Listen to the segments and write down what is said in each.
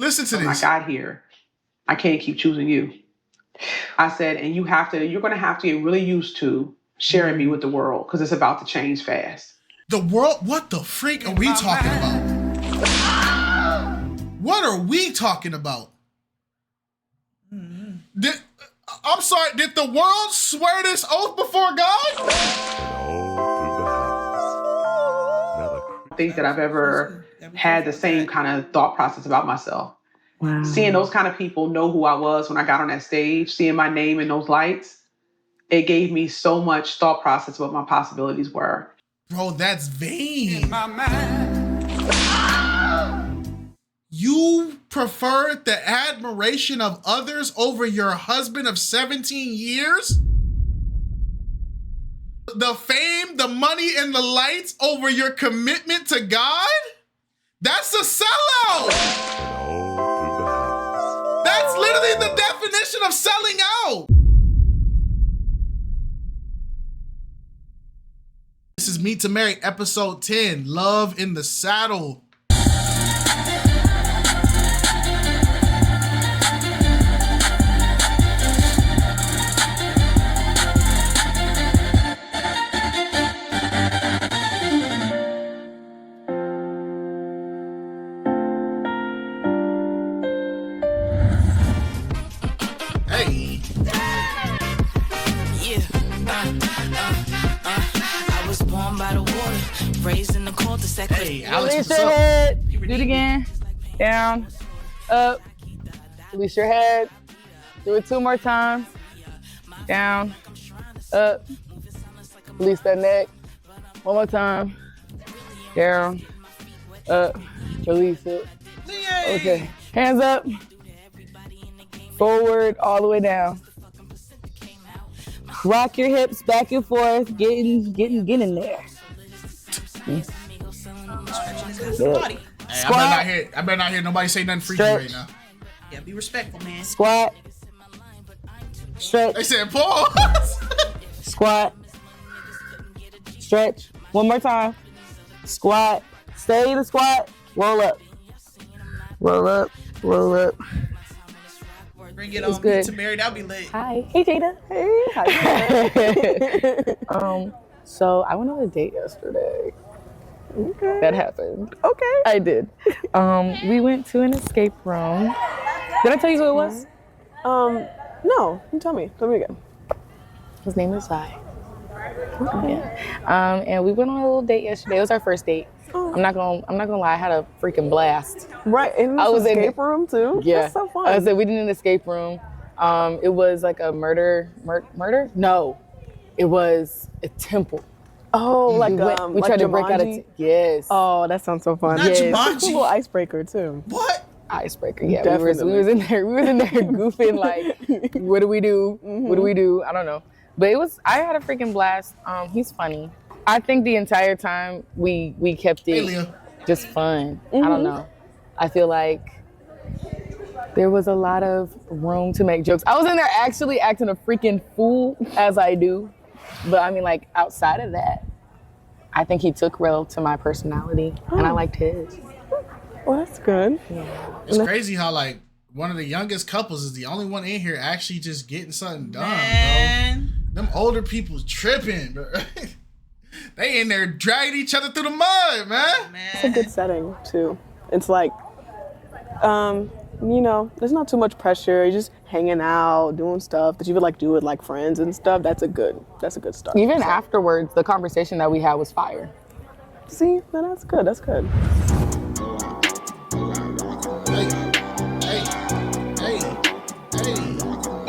Listen to this. When I got here, I can't keep choosing you. I said, and you're going to have to get really used to sharing me with the world because it's about to change fast. The world? What the freak are we talking about? What are we talking about? I'm sorry, did the world swear this oath before God? I think that I've ever had the same kind of thought process about myself. Wow. Seeing those kind of people know who I was when I got on that stage, seeing my name in those lights, it gave me so much thought process what my possibilities were. Bro, that's vain. In my mind. You preferred the admiration of others over your husband of 17 years? The fame, the money, and the lights over your commitment to God? That's a sellout! That's literally the definition of selling out! This is Meet2Marry, episode 10, Love in the Saddle. Raised in the cul-de-sac. Hey, Alex, release your head. Do it again. Down, up. Release your head. Do it 2 more times. Down, up. Release that neck. 1 more time. Down, up. Release it. Okay. Hands up. Forward, all the way down. Rock your hips back and forth. Get in there. Hey, I better not hear nobody say nothing freaky right now. Yeah, be respectful, man. Squat. Stretch. They said pause. Squat. Stretch. 1 more time. Squat. Stay in the squat. Roll up. Roll up. Roll up. Bring it on Meet2Marry. That'll be lit. Hi. Hey, Jada. Hey. Hi. So I went on a date yesterday. Okay. That happened. Okay. I did. We went to an escape room. Did I tell you who it was? No. You tell me. Tell me again. His name is Vi. Okay. Yeah. And we went on a little date yesterday. It was our first date. Oh. I'm not gonna lie. I had a freaking blast. Right. And I was in an escape room too. Yeah. That's so fun. I said we did an escape room. It was like a murder? No. It was a temple. Oh, we tried to break out yes. Oh, that sounds so fun. Not It's Jumanji. a little icebreaker too. What? Icebreaker, yeah. We was in there goofing like, what do we do? Mm-hmm. What do we do? I don't know. But I had a freaking blast. He's funny. I think the entire time we kept it just fun. Mm-hmm. I don't know. I feel like there was a lot of room to make jokes. I was in there actually acting a freaking fool as I do. But I mean, like, outside of that, I think he took real to my personality, and I liked his. Well, that's good. Yeah. It's crazy how, like, one of the youngest couples is the only one in here actually just getting something done, bro. Them older people tripping, bro. They in there dragging each other through the mud, man. It's a good setting, too. It's like, there's not too much pressure. You're just hanging out, doing stuff that you would like do with like friends and stuff. That's a good start. Even afterwards, the conversation that we had was fire. See, that's good. That's good.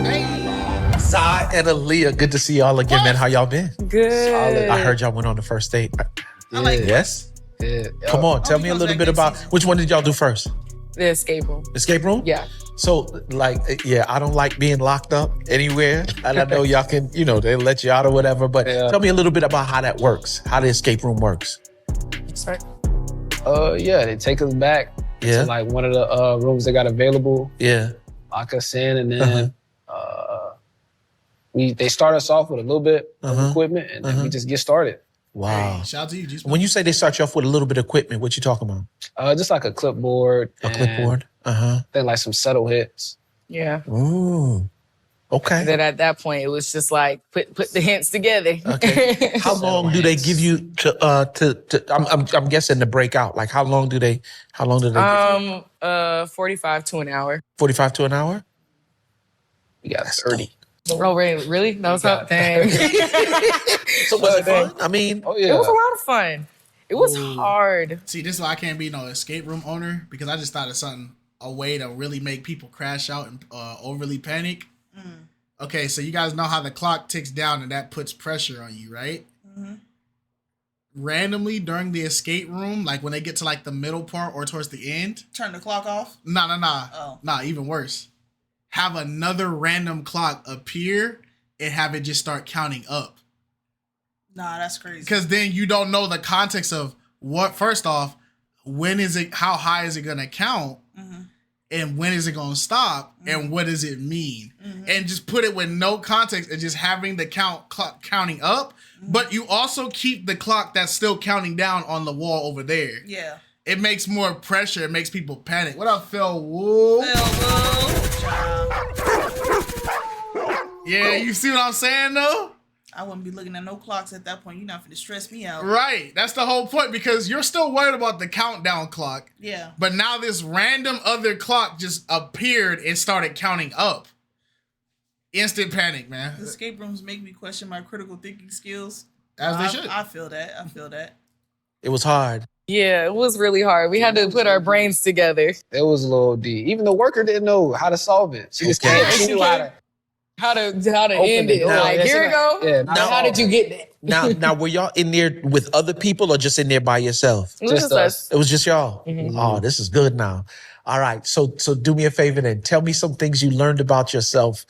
Hey. Zai and Aaliyah, good to see y'all again, man. How y'all been? Good. Solid. I heard y'all went on the first date. I like yes? Yeah. Come on, tell me a little bit about, which one did y'all do first? The escape room. Escape room? Yeah. So, like, yeah, I don't like being locked up anywhere. And I know y'all can, they let you out or whatever. But tell me a little bit about how that works, how the escape room works. They take us back to like one of the rooms they got available. Yeah. Lock us in, and then they start us off with a little bit of equipment, and then we just get started. Wow. Hey, shout out to you, G. When you say they start you off with a little bit of equipment, what you talking about? Just like a clipboard. A clipboard? Uh-huh. Then like some settle hits. Yeah. Ooh. Okay. And then at that point, it was just like put the hints together. Okay. How long do they give you to I'm guessing to break out? Like how long do they 45 to an hour. 45 to an hour? We got 30. Oh, really? That was up. Dang. So was it fun? I mean, oh yeah. It was a lot of fun. It was hard. See, this is why I can't be no escape room owner, because I just thought of a way to really make people crash out and overly panic. Okay, so you guys know how the clock ticks down and that puts pressure on you, right? Randomly during the escape room, like when they get to like the middle part or towards the end. Turn the clock off? Nah. Oh. Nah, even worse. Have another random clock appear and have it just start counting up. Nah, that's crazy. Because then you don't know the context of first off, how high is it going to count? And when is it going to stop? And what does it mean? And just put it with no context and just having the clock counting up. But you also keep the clock that's still counting down on the wall over there. Yeah. It makes more pressure. It makes people panic. What up, Phil? Woo? Yeah, you see what I'm saying, though? I wouldn't be looking at no clocks at that point. You're not going to stress me out. Right. That's the whole point, because you're still worried about the countdown clock. Yeah. But now this random other clock just appeared and started counting up. Instant panic, man. The escape rooms make me question my critical thinking skills. As they should. I feel that. it was hard. Yeah, it was really hard. We had to put our brains together. It was a little deep. Even the worker didn't know how to solve it. She just came. She knew how to end it. Now, like, here we go. Yeah, now, how did you get that? Now, were y'all in there with other people or just in there by yourself? It was just us. It was just y'all. Oh, this is good now. All right, so do me a favor then. Tell me some things you learned about yourself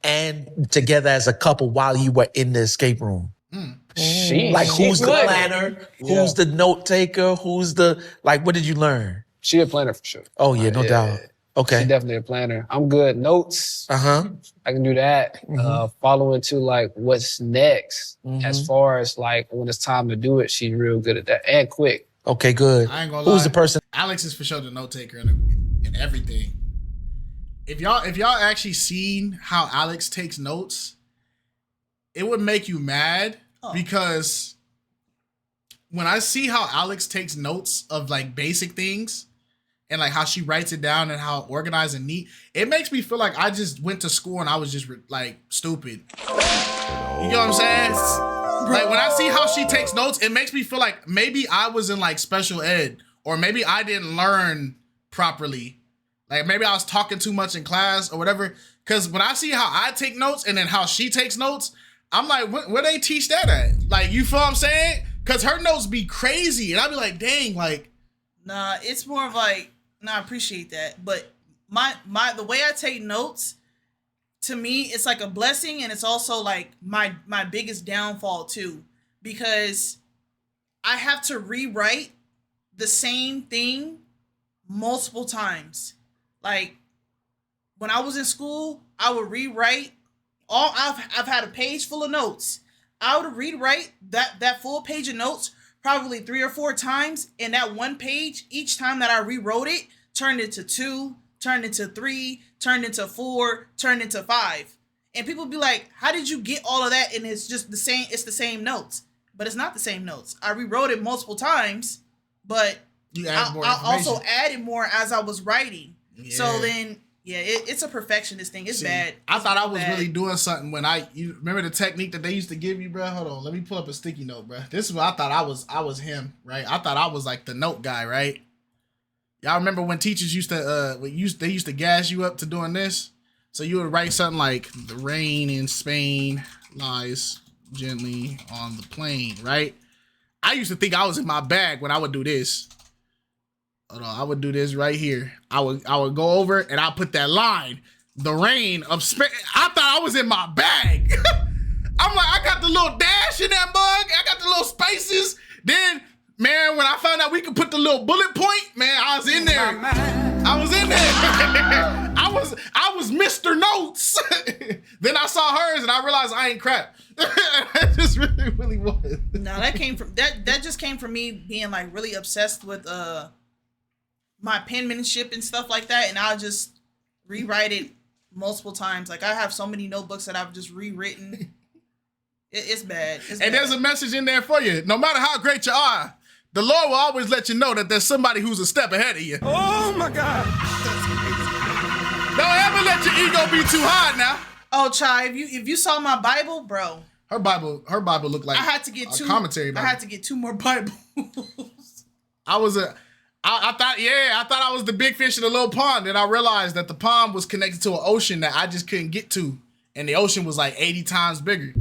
and together as a couple while you were in the escape room. Like, who's the planner? Who's the note taker? Who's the, like, what did you learn? She a planner for sure. Oh, yeah, no doubt. Okay. She definitely a planner. I'm good. Notes. I can do that. Following to like what's next. As far as like when it's time to do it, she's real good at that and quick. Okay, good. I ain't gonna lie. Who's the person? Alex is for sure the note taker in everything. If y'all actually seen how Alex takes notes, it would make you mad because when I see how Alex takes notes of like basic things and like how she writes it down and how organized and neat, it makes me feel like I just went to school and I was just like stupid. You know what I'm saying? Like when I see how she takes notes, it makes me feel like maybe I was in like special ed or maybe I didn't learn properly. Like maybe I was talking too much in class or whatever. Cause when I see how I take notes and then how she takes notes, I'm like, where they teach that at? Like, you feel what I'm saying? Cause her notes be crazy. And I'd be like, dang, like. Nah, it's more of like, I appreciate that. But the way I take notes, to me, it's like a blessing. And it's also like my biggest downfall too. Because I have to rewrite the same thing multiple times. Like when I was in school, I would rewrite I've had a page full of notes. I would rewrite that full page of notes probably 3 or 4 times. And that one page, each time that I rewrote it, turned into 2, turned into 3, turned into 4, turned into 5. And people be like, how did you get all of that? And it's just it's the same notes. But it's not the same notes. I rewrote it multiple times, but I also added more as I was writing. Yeah. So then, yeah, it's a perfectionist thing. It's bad. I thought I was really doing something when you remember the technique that they used to give you, bro? Hold on, let me pull up a sticky note, bro. This is what I thought I was him, right? I thought I was like the note guy, right? Y'all remember when teachers used to gas you up to doing this? So you would write something like, the rain in Spain lies gently on the plain, right? I used to think I was in my bag when I would do this. Hold on, I would do this right here. I would go over and I'll put that line, the rain of Spain. I thought I was in my bag. I'm like, I got the little dash in that mug. I got the little spaces. Then, man, when I found out we could put the little bullet point, man, I was in there. I was in there. I was Mr. Notes. Then I saw hers and I realized I ain't crap. It just really was. No, that came from that just came from me being like really obsessed with my penmanship and stuff like that, and I'll just rewrite it multiple times. Like I have so many notebooks that I've just rewritten. It's bad. And there's a message in there for you. No matter how great you are, the Lord will always let you know that there's somebody who's a step ahead of you. Oh my God. Don't ever let your ego be too high now. Oh, Chai, if you saw my Bible, bro. Her Bible looked like I had to get a commentary Bible. I had to get 2 more Bibles. I thought I was the big fish in the little pond. Then I realized that the pond was connected to an ocean that I just couldn't get to. And the ocean was like 80 times bigger.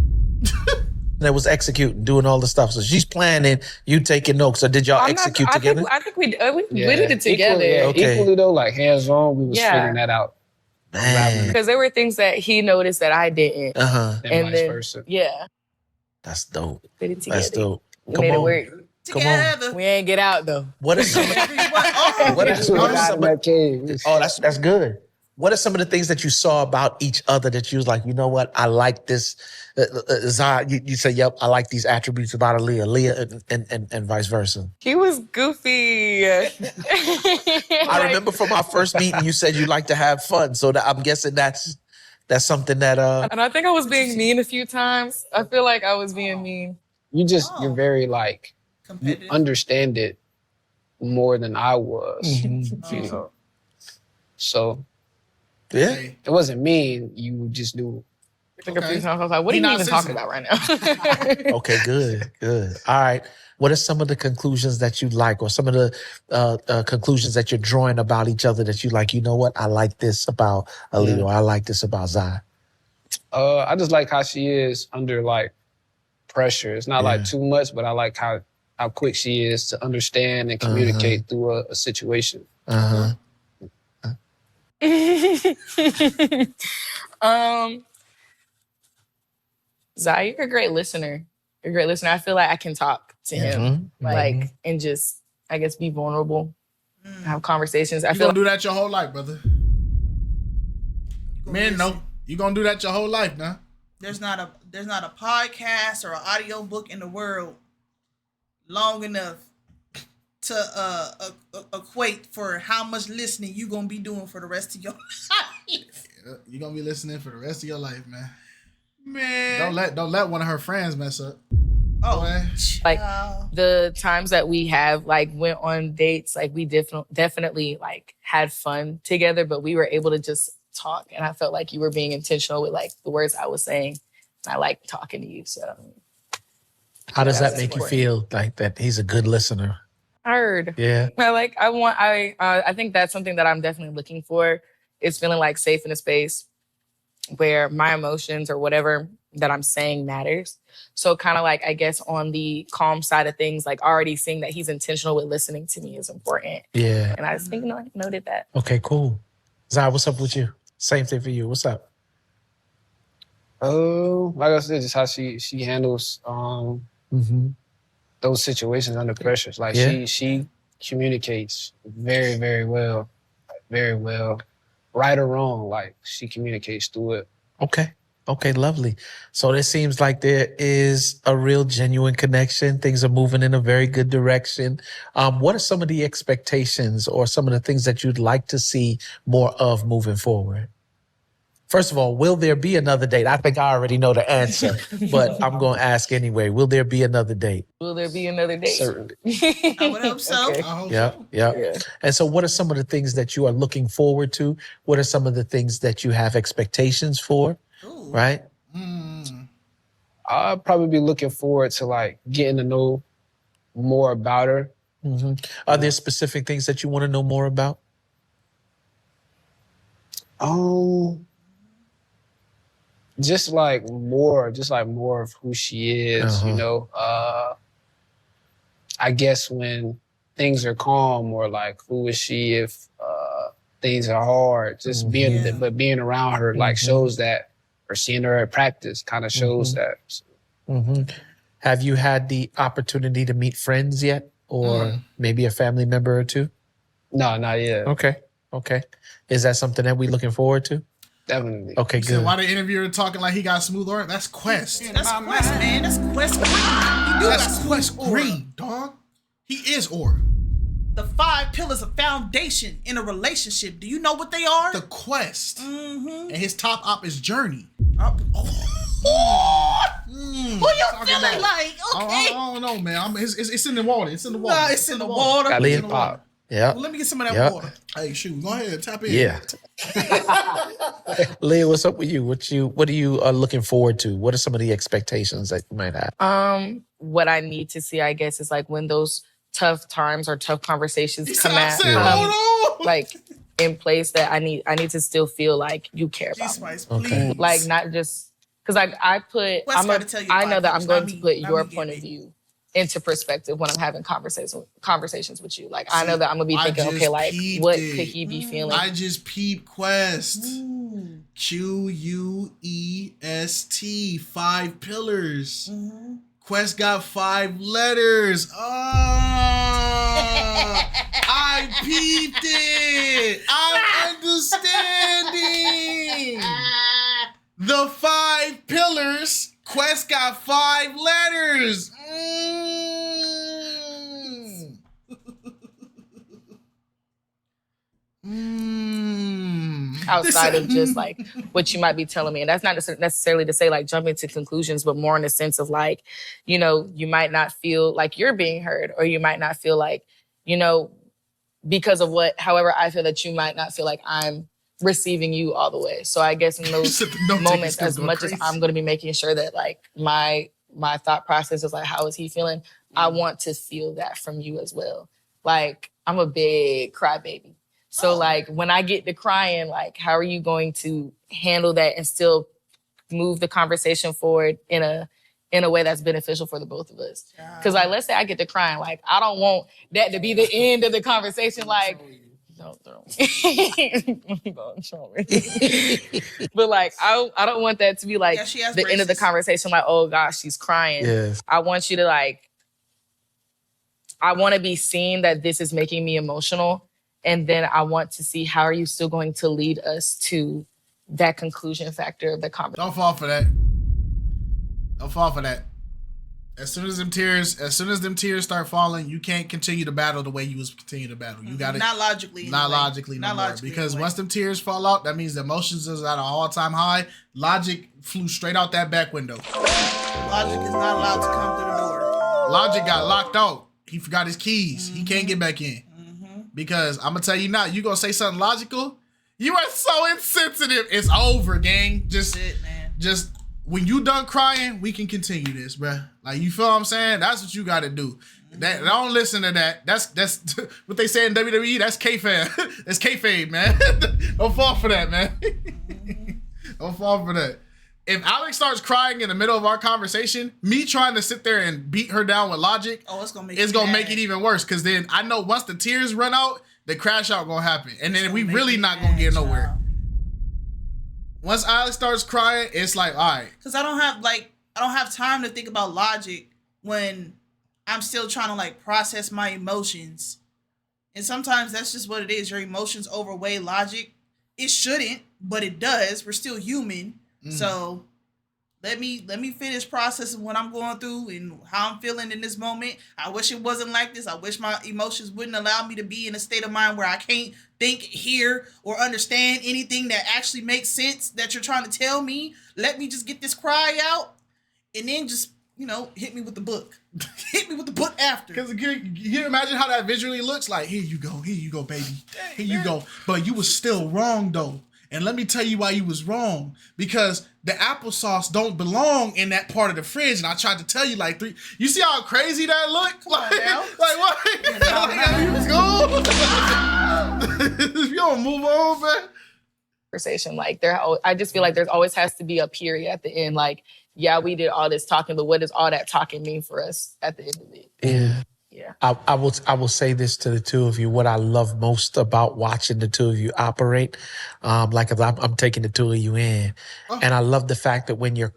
That was executing, doing all the stuff. So she's planning, you taking notes. So did y'all execute together? I think we did it together. Equally though, like hands on, we was figuring that out. Man. Because there were things that he noticed that I didn't. And vice versa. Yeah. That's dope. Did it together. That's dope. We made it work. Together. We ain't get out though. What is some of that's good. What are some of the things that you saw about each other that you was like, you know what, I like this? Zai, you say, yep, I like these attributes about Aaliyah and vice versa. He was goofy. I remember from our first meeting, you said you like to have fun. So I'm guessing that's something that... And I think I was being mean a few times. I feel like I was being mean. You're very like, you understand it more than I was, you know. So... Yeah, it wasn't mean. You just knew. I think a few times I was like, "What are you even talking about right now?" Okay, good. All right. What are some of the conclusions that you like, or some of the conclusions that you're drawing about each other that you like? You know what? I like this about Aaliyah. Or I like this about Zai. I just like how she is under like pressure. It's not like too much, but I like how quick she is to understand and communicate through a situation. Zai, you're a great listener. I feel like I can talk to him, and just, I guess, be vulnerable, have conversations. You're gonna do that your whole life, brother. Man, no, you're gonna do that your whole life now. There's not a podcast or an audio book in the world long enough to equate for how much listening you gonna be doing for the rest of your life. You're gonna be listening for the rest of your life, man. Don't let one of her friends mess up. Oh, like the times that we have like went on dates, like we definitely like had fun together, but we were able to just talk, and I felt like you were being intentional with like the words I was saying. And I like talking to you, so. How does that make you feel, like that he's a good listener? Heard. Yeah. I think that's something that I'm definitely looking for, is feeling like safe in a space where my emotions or whatever that I'm saying matters. So kind of like, I guess on the calm side of things, like already seeing that he's intentional with listening to me is important. Yeah. And I just think, noted that. Okay, cool. Zai, what's up with you? Same thing for you. What's up? Like I said, just how she handles those situations under pressure. Like she communicates very, very well. Very well. Right or wrong, like she communicates through it. Okay, lovely. So it seems like there is a real genuine connection. Things are moving in a very good direction. What are some of the expectations or some of the things that you'd like to see more of moving forward? First of all, will there be another date? I think I already know the answer, but I'm going to ask anyway. Will there be another date? Will there be another date? Certainly. I would hope so. Okay. I hope so. Yeah. And so what are some of the things that you are looking forward to? What are some of the things that you have expectations for? Ooh. Right? I'll probably be looking forward to like getting to know more about her. Are there specific things that you want to know more about? Just like more of who she is, you know. I guess when things are calm, or like who is she if things are hard. Just being around her like shows that, or seeing her at practice kind of shows that. Have you had the opportunity to meet friends yet, or maybe a family member or two? No, not yet. Okay. Is that something that we're looking forward to? Definitely. Okay, So good. why the interviewer talking like he got smooth aura? That's Quest. Yeah, that's Quest, man. That's Quest Green. He do That's got Quest smooth aura. Green, dog. He is aura. The 5 pillars of foundation in a relationship. Do you know what they are? The Quest. Mm-hmm. And his top op is Journey. Who you feeling like? Okay. I don't know, man. It's in the water. It's in the water. Nah, it's in the water. Got It's it in the water. pop. Yeah. Well, let me get some of that water. Hey, shoot. Go ahead. Tap in. Yeah. Leah, what's up with you? What are you looking forward to? What are some of the expectations that you might have? What I need to see, I guess, is like when those tough times or tough conversations Hold on. like in place, that I need to still feel like you care about me. G-Spice, please. Okay. Like not just because I know that I'm going to put your point of view into perspective when I'm having conversations with you. Like I know that I'm gonna be thinking, okay, like what could he be feeling? I just peep Quest. Quest, 5 pillars. Quest got 5 letters. I peeped it. I'm understanding. The 5 pillars. Quest got 5 letters. Outside of just like what you might be telling me. And that's not necessarily to say like jump into conclusions, but more in the sense of like, you know, you might not feel like you're being heard, or you might not feel like, you know, because of however I feel, that you might not feel like I'm receiving you all the way. So I guess in those moments, as much as I'm going to be making sure that like my thought process is like, how is he feeling? I want to feel that from you as well. Like I'm a big crybaby. So like when I get to crying, like how are you going to handle that and still move the conversation forward in a way that's beneficial for the both of us? Because like let's say I get to crying, like I don't want that to be the end of the conversation. Like don't throw me. Don't throw me. But like I don't want that to be like the end of the conversation. Like oh gosh, she's crying. Yes. I want you to like. I want to be seen that this is making me emotional. And then I want to see how are you still going to lead us to that conclusion factor of the conversation. Don't fall for that. Don't fall for that. As soon as them tears start falling, you can't continue to battle the way you was continue to battle. You gotta not logically no more. Because once them tears fall out, that means the emotions is at an all-time high. Logic flew straight out that back window. Logic is not allowed to come through the door. Logic got locked out. He forgot his keys. He can't get back in. Because I'm gonna tell you now, you gonna say something logical, you are so insensitive. It's over, gang. Just when you done crying, we can continue this, bruh. Like you feel what I'm saying? That's what you gotta do. That don't listen to that. That's what they say in WWE. That's kayfabe. That's kayfabe, man. Don't fall for that, man. Don't fall for that. If Alex starts crying in the middle of our conversation, me trying to sit there and beat her down with logic, it's gonna make it even worse. Because then I know once the tears run out, the crash out gonna happen, and then we really not gonna get nowhere. Once Alex starts crying, it's like, all right. Because I don't have time to think about logic when I'm still trying to like process my emotions, and sometimes that's just what it is. Your emotions overweigh logic. It shouldn't, but it does. We're still human. So let me finish processing what I'm going through and how I'm feeling in this moment. I wish it wasn't like this. I wish my emotions wouldn't allow me to be in a state of mind where I can't think, hear, or understand anything that actually makes sense that you're trying to tell me. Let me just get this cry out and then just, hit me with the book. Hit me with the book after. Because you imagine how that visually looks like, here you go, baby. Here you go. But you was still wrong, though. And let me tell you why you was wrong. Because the applesauce don't belong in that part of the fridge. And I tried to tell you like 3. You see how crazy that looked? Like what? You don't move on, man. Conversation. Like I just feel like there's always has to be a period at the end. Like, yeah, we did all this talking, but what does all that talking mean for us at the end of it? Yeah. Yeah. I will say this to the two of you. What I love most about watching the two of you operate, I'm taking the two of you in, and I love the fact that when you're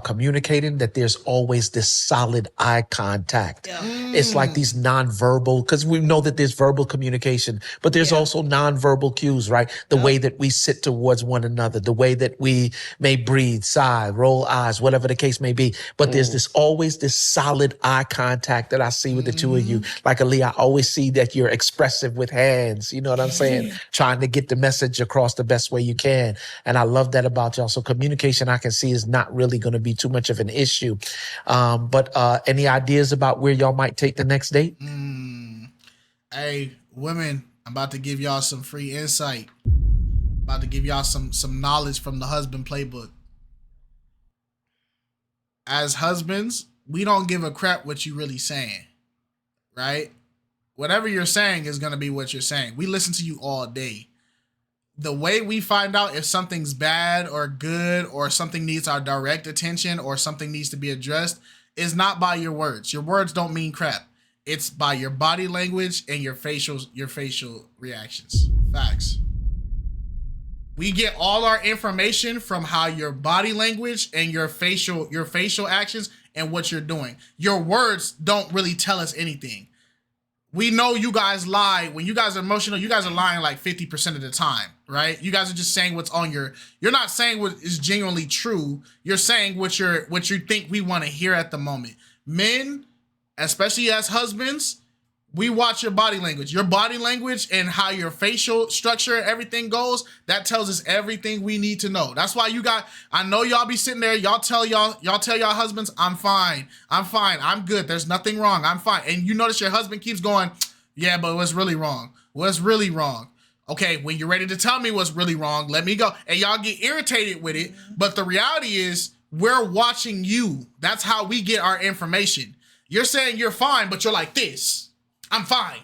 communicating, that there's always this solid eye contact. Yeah. It's like these nonverbal, because we know that there's verbal communication, but there's also nonverbal cues, right? The way that we sit towards one another, the way that we may breathe, sigh, roll eyes, whatever the case may be. But there's always this solid eye contact that I see with the two of you. Like Ali, I always see that you're expressive with hands. You know what I'm saying? Trying to get the message across the best way you can. And I love that about y'all. So communication, I can see, is not really going to be too much of an issue. But any ideas about where y'all might take the next date? Hey, women, I'm about to give y'all some free insight. About to give y'all some knowledge from the husband playbook. As husbands, we don't give a crap what you really saying, right? Whatever you're saying is going to be what you're saying. We listen to you all day. The way we find out if something's bad or good or something needs our direct attention or something needs to be addressed is not by your words. Your words don't mean crap. It's by your body language and your facial reactions. Facts. We get all our information from how your body language and your facial actions and what you're doing. Your words don't really tell us anything. We know you guys lie. When you guys are emotional, you guys are lying like 50% of the time, right? You guys are just saying what's on you're not saying what is genuinely true. You're saying what you think we want to hear at the moment. Men, especially as husbands, we watch your body language and how your facial structure and everything goes. That tells us everything we need to know. That's why I know y'all be sitting there. Y'all tell y'all husbands, I'm fine. I'm good. There's nothing wrong. I'm fine. And you notice your husband keeps going, yeah, but what's really wrong? What's really wrong? Okay, when you're ready to tell me what's really wrong, let me go. And y'all get irritated with it. But the reality is we're watching you. That's how we get our information. You're saying you're fine, but you're like this. I'm fine.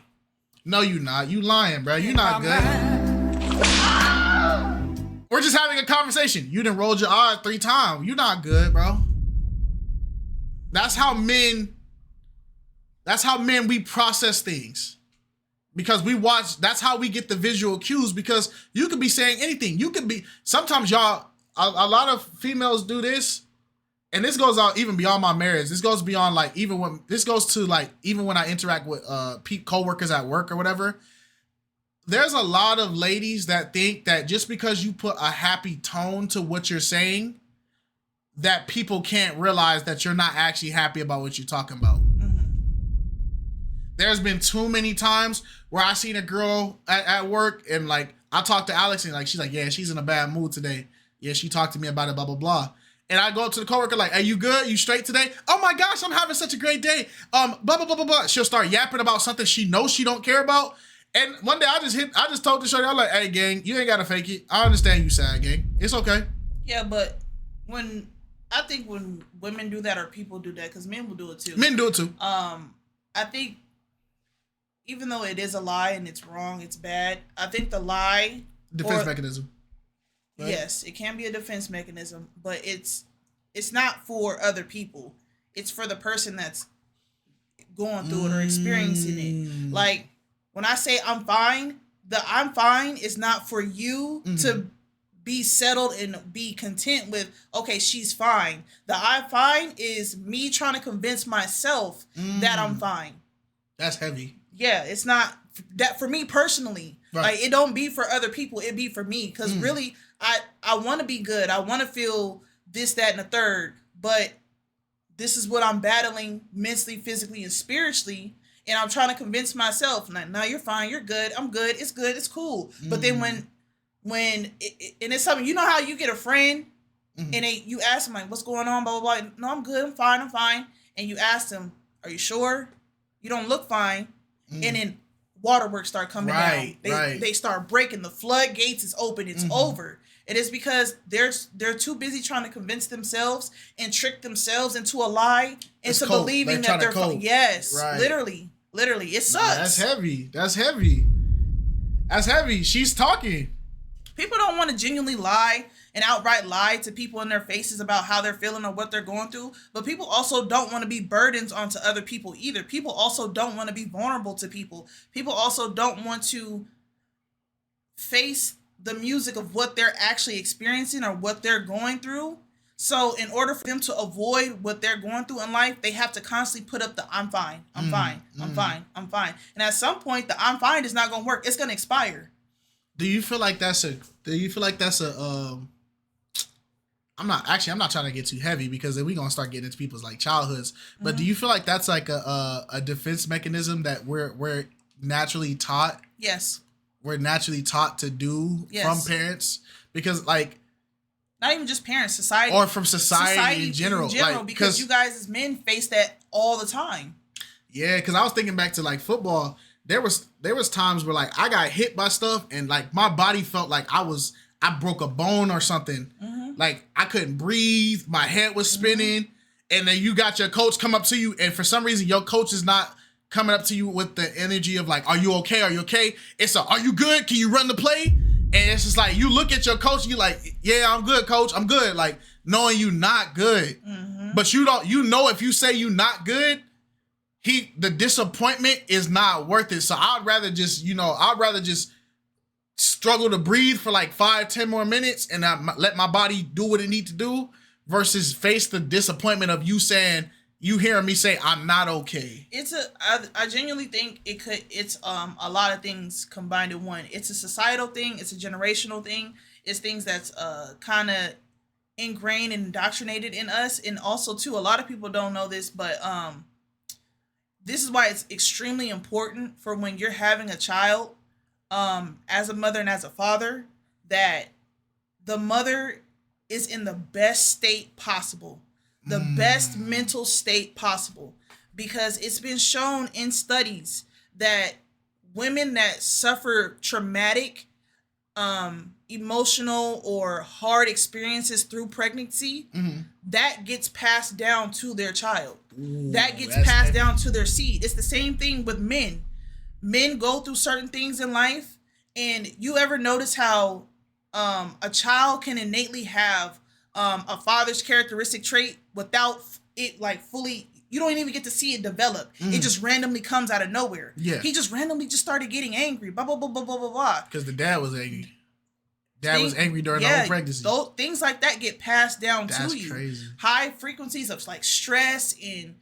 No, you not. You lying, bro. You not good. We're just having a conversation. You done rolled your eyes 3 times. You not good, bro. That's how men we process things. Because we watch, that's how we get the visual cues, because you could be saying anything. Sometimes y'all, a lot of females do this. And this goes out even beyond my marriage. This goes beyond even when I interact with coworkers at work or whatever. There's a lot of ladies that think that just because you put a happy tone to what you're saying, that people can't realize that you're not actually happy about what you're talking about. There's been too many times where I seen a girl at work and I talked to Alex and she's like, yeah, she's in a bad mood today. Yeah, she talked to me about it, blah, blah, blah. And I go to the coworker like, "Hey, you good? You straight today? Oh my gosh, I'm having such a great day. Blah, blah, blah, blah, blah." She'll start yapping about something she knows she don't care about. And one day I just told the shorty, I'm like, "Hey, gang, you ain't gotta fake it. I understand you sad, gang. It's okay." Yeah, but when women do that or people do that, because men will do it too. Men do it too. I think even though it is a lie and it's wrong, it's bad, I think the lie... Defense mechanism. Right? Yes, it can be a defense mechanism, but it's not for other people. It's for the person that's going through it or experiencing it. Like when I say I'm fine, the I'm fine is not for you to be settled and be content with, okay, she's fine. The I'm fine is me trying to convince myself that I'm fine. That's heavy. Yeah, it's not that for me personally. Right. Like it don't be for other people, it be for me. Because really, I want to be good. I want to feel this, that, and the third. But this is what I'm battling mentally, physically, and spiritually. And I'm trying to convince myself, no, you're fine. You're good. I'm good. It's good. It's cool. But then when and it's something, you know how you get a friend and you ask them like, what's going on? Blah, blah, blah. No, I'm good. I'm fine. I'm fine. And you ask them, are you sure? You don't look fine. And then waterworks start coming down. They start breaking. The floodgates is open. It's over. It is because they're too busy trying to convince themselves and trick themselves into a lie into believing that they're fine. Yes, right. Literally, it sucks. That's heavy. She's talking. People don't want to genuinely lie and outright lie to people in their faces about how they're feeling or what they're going through. But people also don't want to be burdens onto other people either. People also don't want to be vulnerable to people. People also don't want to face the music of what they're actually experiencing or what they're going through. So in order for them to avoid what they're going through in life, they have to constantly put up the I'm fine, I'm fine, I'm fine, I'm fine. And at some point, the I'm fine is not going to work. It's going to expire. Do you feel like that's a I'm not trying to get too heavy because then we're going to start getting into people's like childhoods. But do you feel like that's like a defense mechanism that we're naturally taught? Yes. We're naturally taught to do from parents? Because like, not even just parents, society. Or from society in general. Like, because you guys as men face that all the time. Yeah, because I was thinking back to like football. There was times where like I got hit by stuff and like my body felt like I broke a bone or something. Like I couldn't breathe. My head was spinning. And then you got your coach come up to you. And for some reason, your coach is not coming up to you with the energy of like, are you okay? Are you okay? It's are you good? Can you run the play? And it's just like, you look at your coach, you like, yeah, I'm good, coach. I'm good. Like, knowing you not good. But you know, if you say you not good, the disappointment is not worth it. So I'd rather just struggle to breathe for like 5-10 more minutes and let my body do what it need to do versus face the disappointment of you hearing me say I'm not okay. I genuinely think it's a lot of things combined in one. It's a societal thing, it's a generational thing, it's things that's kind of ingrained and indoctrinated in us. And also too, a lot of people don't know this, but this is why it's extremely important for when you're having a child, as a mother and as a father, that the mother is in the best state possible. The best mental state possible, because it's been shown in studies that women that suffer traumatic, emotional or hard experiences through pregnancy, that gets passed down to their child. That gets passed down to their seed. It's the same thing with men. Men go through certain things in life, and you ever notice how a child can innately have a father's characteristic trait without it like fully, you don't even get to see it develop. It just randomly comes out of nowhere. Yeah. He just randomly just started getting angry, blah, blah, blah, blah, blah, blah, blah. Because the dad was angry. Was angry during the whole pregnancy. Things like that get passed down to you. That's crazy. High frequencies of like stress and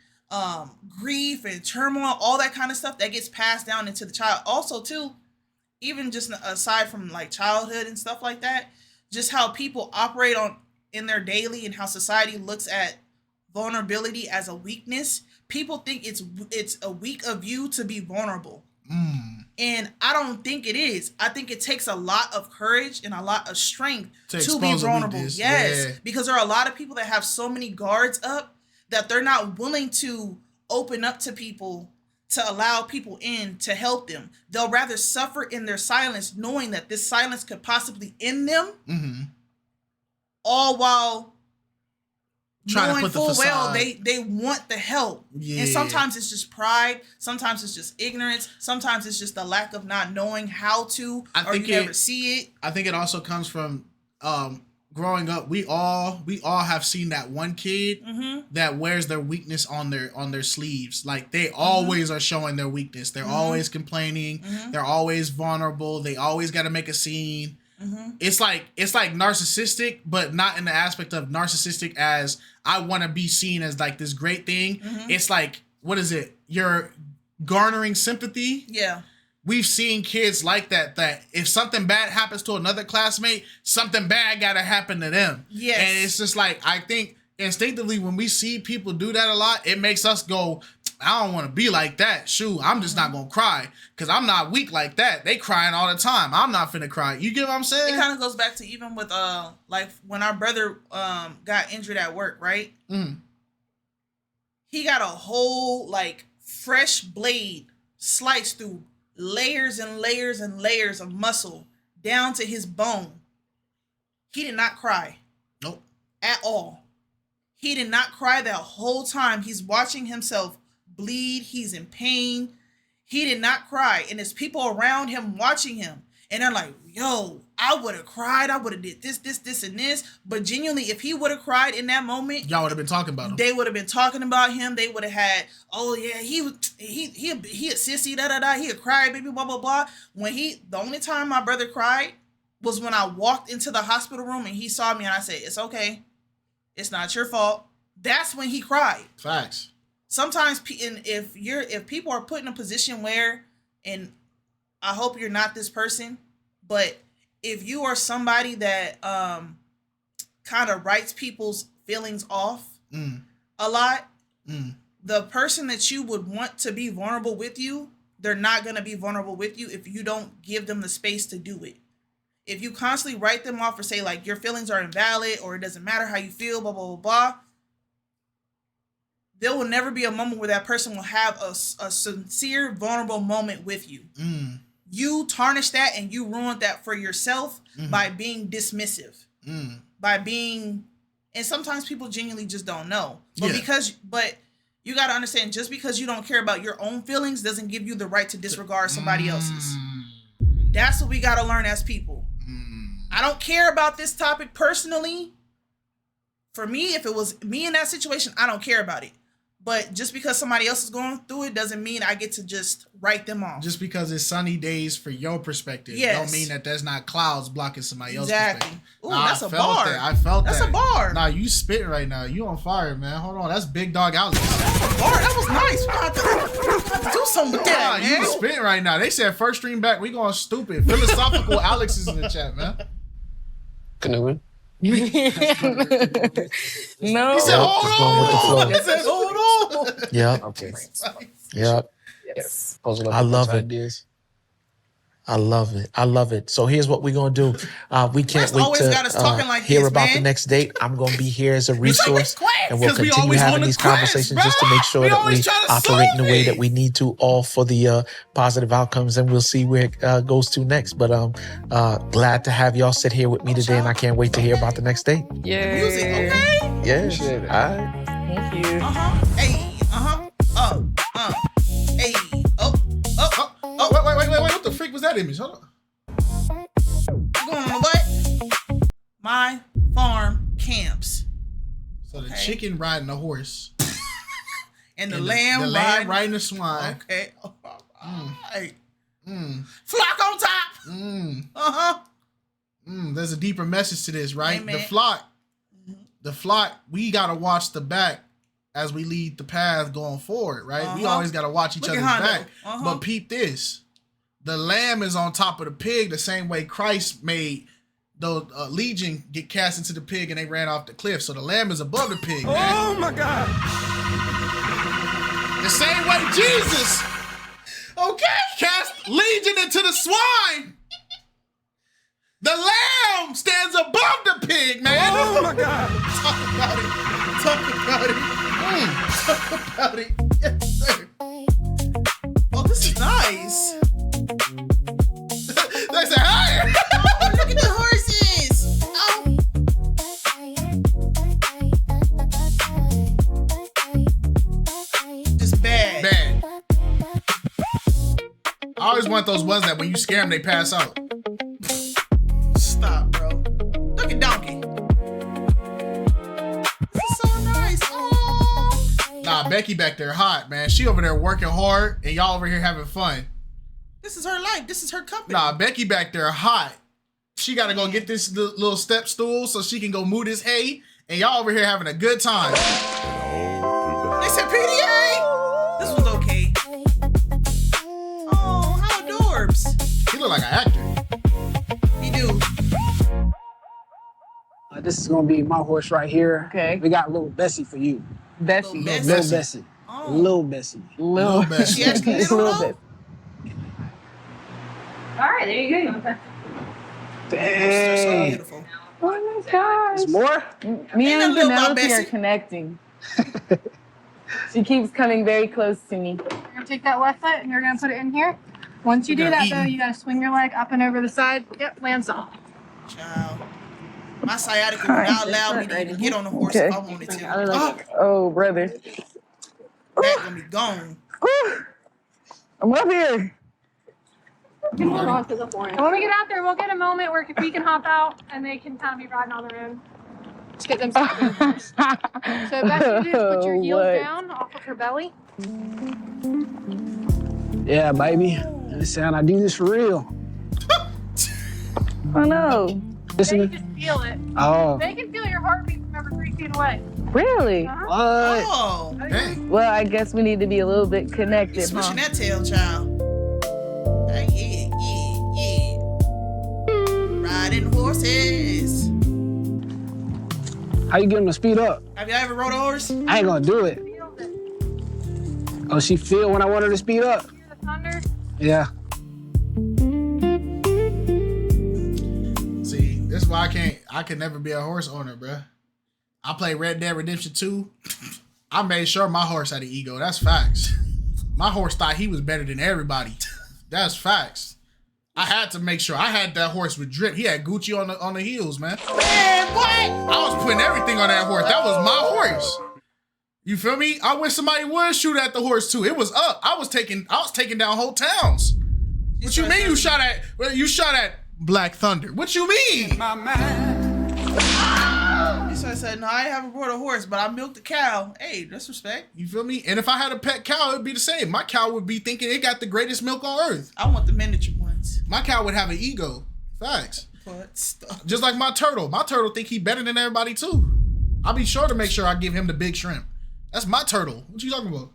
grief and turmoil, all that kind of stuff that gets passed down into the child. Also too, even just aside from like childhood and stuff like that, just how people operate in their daily and how society looks at vulnerability as a weakness. People think it's a weak of you to be vulnerable. And I don't think it is. I think it takes a lot of courage and a lot of strength to be vulnerable. Yes. Yeah. Because there are a lot of people that have so many guards up that they're not willing to open up to people, to allow people in to help them. They'll rather suffer in their silence, knowing that this silence could possibly end them, all while knowing full well they want the help. And sometimes it's just pride, sometimes it's just ignorance, sometimes it's just the lack of not knowing how to, or you never see it. I think it also comes from growing up. We all have seen that one kid that wears their weakness on their sleeves. Like they always are showing their weakness. They're always complaining. They're always vulnerable. They always got to make a scene. It's like narcissistic, but not in the aspect of narcissistic as I want to be seen as like this great thing. It's like, what is it? You're garnering sympathy. Yeah. We've seen kids like that if something bad happens to another classmate, something bad got to happen to them. Yes. And it's just like, I think instinctively when we see people do that a lot, it makes us go, I don't want to be like that. Shoot, I'm just not going to cry because I'm not weak like that. They crying all the time. I'm not finna cry. You get what I'm saying? It kind of goes back to even with like when our brother got injured at work, right? He got a whole like fresh blade sliced through layers and layers and layers of muscle down to his bone. He did not cry. Nope. At all. He did not cry that whole time. He's watching himself bleed. He's in pain. He did not cry. And there's people around him watching him. And they're like, yo, I would have cried. I would have did this, and this. But genuinely, if he would have cried in that moment, y'all would have been talking about him. They would have been talking about him. They would have had, oh yeah, he a sissy, da-da-da. He a crybaby, blah, blah, blah. The only time my brother cried was when I walked into the hospital room and he saw me and I said, it's okay. It's not your fault. That's when he cried. Facts. Sometimes, if people are put in a position where, and I hope you're not this person, but if you are somebody that kind of writes people's feelings off a lot, the person that you would want to be vulnerable with you, they're not going to be vulnerable with you if you don't give them the space to do it. If you constantly write them off or say like your feelings are invalid or it doesn't matter how you feel, blah, blah, blah, blah, there will never be a moment where that person will have a sincere, vulnerable moment with you. You tarnish that and you ruined that for yourself by being dismissive, by being, and sometimes people genuinely just don't know. But you got to understand, just because you don't care about your own feelings doesn't give you the right to disregard somebody else's. That's what we got to learn as people. I don't care about this topic personally. For me, if it was me in that situation, I don't care about it. But just because somebody else is going through it doesn't mean I get to just write them off. Just because it's sunny days for your perspective, don't mean that there's not clouds blocking somebody else's perspective. Ooh, that's a bar. I felt that. That's a bar. Nah, you spitting right now. You on fire, man. Hold on. That's Big Dog Alex. That's a bar. That was nice. We have to do something with that, man. You spitting right now. They said first stream back. We going stupid. Philosophical Alex is in the chat, man. Canoeing. No. He said, hold on. He said, hold on. Yeah. Okay. Yeah. Yes. I love it. Ideas. I love it. I love it. So here's what we're going to do. We can't wait to hear about the next date. I'm going to be here as a resource, and we'll continue having these conversations just to make sure that we operate in the way that we need to, all for the positive outcomes, and we'll see where it goes to next. But glad to have y'all sit here with me today, and I can't wait to hear about the next date. Yeah. Music, okay? Yes. All right. Thank you. Hey. Hey. Wait. What the freak was that image? Hold on. Going on what? My farm camps. So the chicken riding the horse. and the lamb riding the swine. Okay. All right. Flock on top. There's a deeper message to this, right? Amen. The flock, we got to watch the back as we lead the path going forward, right? We always got to watch each other's back. But peep this. The lamb is on top of the pig the same way Christ made the legion get cast into the pig and they ran off the cliff. So the lamb is above the pig, man. Oh, my God. The same way Jesus, cast legion into the swine. The lamb stands above the pig, man. Oh, my God. Talk about it. Talk about it. Yes, sir. Oh, this is nice. They say, hey! Oh, look at the horses. Oh. Just bad. I always want those ones that when you scare them, they pass out. Stop, bro. Look at Donkey. This is so nice. Oh. Nah, Becky back there hot, man. She over there working hard, and y'all over here having fun. This is her life. This is her company. Nah, Becky back there hot. She got to go get this little step stool so she can go move this hay, and y'all over here having a good time. They said PDA. This was okay. Oh, how adorbs. He look like an actor. He do. This is gonna be my horse right here. Okay. We got little Bessie for you. Bessie. Little Bessie. Oh. Little Bessie. Little Bessie. She actually little though? All right, there you go. They're so Dang. beautiful. Oh my gosh. There's more? Me and little Penelope Bessie. are connecting. She keeps coming very close to me. You're gonna take that left foot and you're gonna put it in here. Once you do that though, you gotta swing your leg up and over the side. Yep, land soft. Child. My sciatica would not allow me to even get on the horse if I wanted to. Oh, brother. Back gonna be gone. I'm up here. Hold on to the horn. And when we get out there, we'll get a moment where we can hop out and they can kind of be riding on their own. Just get them started. So best you do is put your heels down off of her belly. Yeah, baby. Listen, I do this for real. Oh no. They can just feel it. Oh. They can feel your heartbeat from every 3 feet feet away. Really? Uh-huh. What? Oh, Dang. Well, I guess we need to be a little bit connected, you switching huh? that tail, child. Hey, yeah. Riding horses. How you get him to speed up? Have y'all ever rode a horse? I ain't gonna do it. Feels it. Oh, she feel when I want her to speed up? Hear the thunder? Yeah. See, this is why I can never be a horse owner, bruh. I play Red Dead Redemption 2. I made sure my horse had an ego. That's facts. My horse thought he was better than everybody. That's facts. I had to make sure. I had that horse with drip. He had Gucci on the heels, man. Man, what? I was putting everything on that horse. That was my horse. You feel me? I wish somebody would shoot at the horse too. It was up. I was taking down whole towns. What you mean you shot at Black Thunder? What you mean? So I said, no, I haven't brought a horse, but I milked a cow. Hey, that's respect. You feel me? And if I had a pet cow, it'd be the same. My cow would be thinking it got the greatest milk on earth. I want the miniature ones. My cow would have an ego. Facts. But stuff. Just like my turtle. My turtle think he better than everybody too. I'll be sure to make sure I give him the big shrimp. That's my turtle. What you talking about?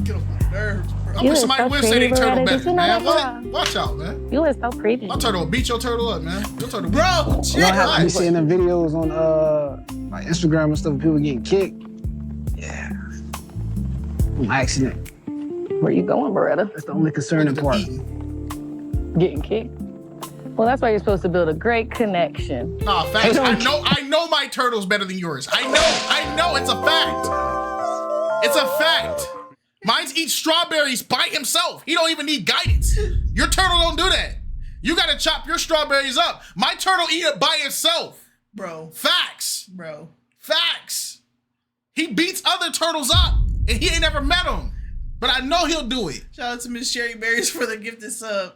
Get on my nerves, bro. I wish somebody would say they turtle better, man. What? Watch out, man. You look so pretty. My turtle will beat your turtle up, man. Your turtle, Bro, You know how I be seeing them videos on like Instagram and stuff of people getting kicked? Yeah. On accident. Where you going, Beretta? That's the only concerning part. Getting kicked? Well, that's why you're supposed to build a great connection. Nah, facts. I know my turtle's better than yours. I know. It's a fact. It's a fact. Mine eats strawberries by himself. He don't even need guidance. Your turtle don't do that. You gotta chop your strawberries up. My turtle eat it by himself. Bro. Facts. Bro. Facts. He beats other turtles up, and he ain't never met them. But I know he'll do it. Shout out to Miss Sherry Berries for the gifted sub.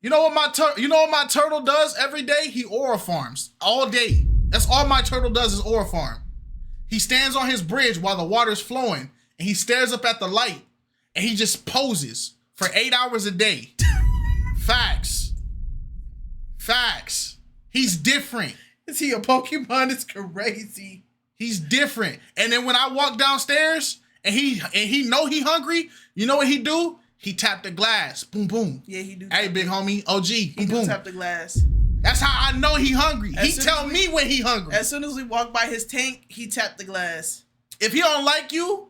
You know what my turtle does every day? He aura farms all day. That's all my turtle does is aura farm. He stands on his bridge while the water's flowing, and he stares up at the light, and he just poses for 8 hours a day. Facts. Facts. He's different. Is he a Pokemon? It's crazy. He's different. And then when I walk downstairs and he know he hungry, you know what he do? He tap the glass. Boom, boom. Yeah, he do. Hey, big homie. OG. He Boom, do boom. tap the glass. That's how I know he hungry. He tell me when he hungry. As soon as we walk by his tank, he tapped the glass. If he don't like you,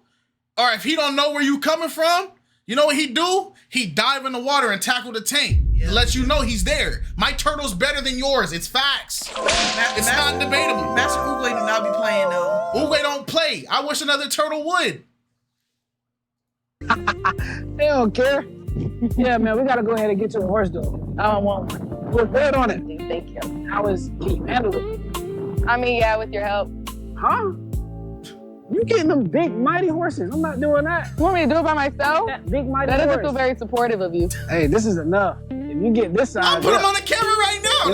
or if he don't know where you coming from, you know what he do? He dive in the water and tackle the tank. Yeah. To let you know he's there. My turtle's better than yours. It's facts. It's not debatable. Master Oogway do not be playing though. Oogway don't play. I wish another turtle would. They don't care. Yeah, man, we gotta go ahead and get to the horse though. I don't want one. We're good on it. Thank you. Can you handle it? I mean, yeah, with your help. Huh? You getting them big, mighty horses. I'm not doing that. You want me to do it by myself? That big, mighty That horse. doesn't feel very supportive of you. Hey, this is enough. If you get this size, I'll put him on the camera right now.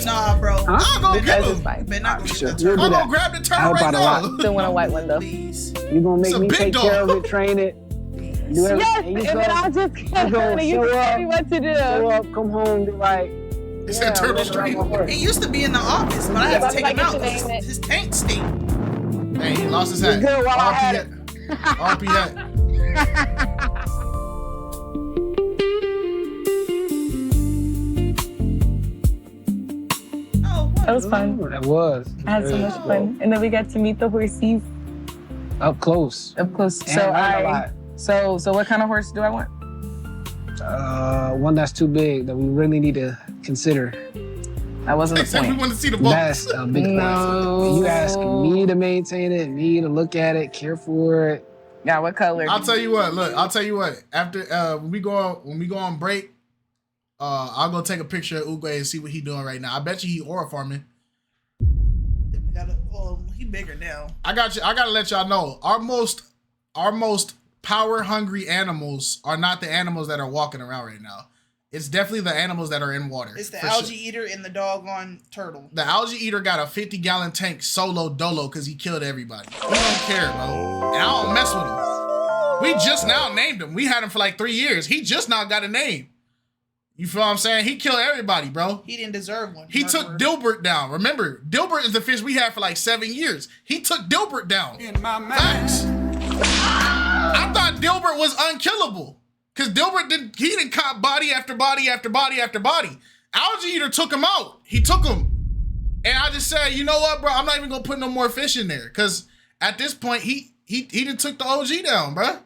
Nah, bro. Huh? I'll go get him. Better not go get that I'm turtle. gonna grab the turtle right now. Still want a white one though. Please. You gonna make It's a me big take dog. care of it, train it, do everything. Yes, you and go- then I'll just get you gonna it and you show tell me up, what to show do. up, come home, be like, It's a turtle street. He used to be in the office, but I had to take him out. Like, it's His tank stink. Hey, he lost his hat. good while I had RP RP hat. Oh, That was fun. It was. I had so much fun. And then we got to meet the horses Up close. up close. And learn a lot. So what kind of horse do I want? One that's too big that we really need to consider. That wasn't They the said we point. want to see the ball. That's a big point. No. You asking me to maintain it, me to look at it, care for it. Yeah, what color? I'll tell you what. Look, I'll tell you what. After when we go on break, I'll go take a picture of Oogway and see what he doing right now. I bet you he aura farming. He bigger now. I got you. I gotta let y'all know our most power hungry animals are not the animals that are walking around right now. It's definitely the animals that are in water. It's the for algae sure. eater and the doggone turtle. The algae eater got a 50-gallon tank solo dolo because he killed everybody. He don't care, bro. And I don't mess with him. We just now named him. We had him for like 3 years. He just now got a name. You feel what I'm saying? He killed everybody, bro. He didn't deserve one. He took Dilbert down. Remember, Dilbert is the fish we had for like 7 years. He took Dilbert down. In my mind. Facts. I thought Dilbert was unkillable. Because Dilbert didn't caught body after body after body after body. Algae Eater took him out. He took him. And I just said, you know what, bro? I'm not even going to put no more fish in there. Because at this point, he done took the OG down, bro.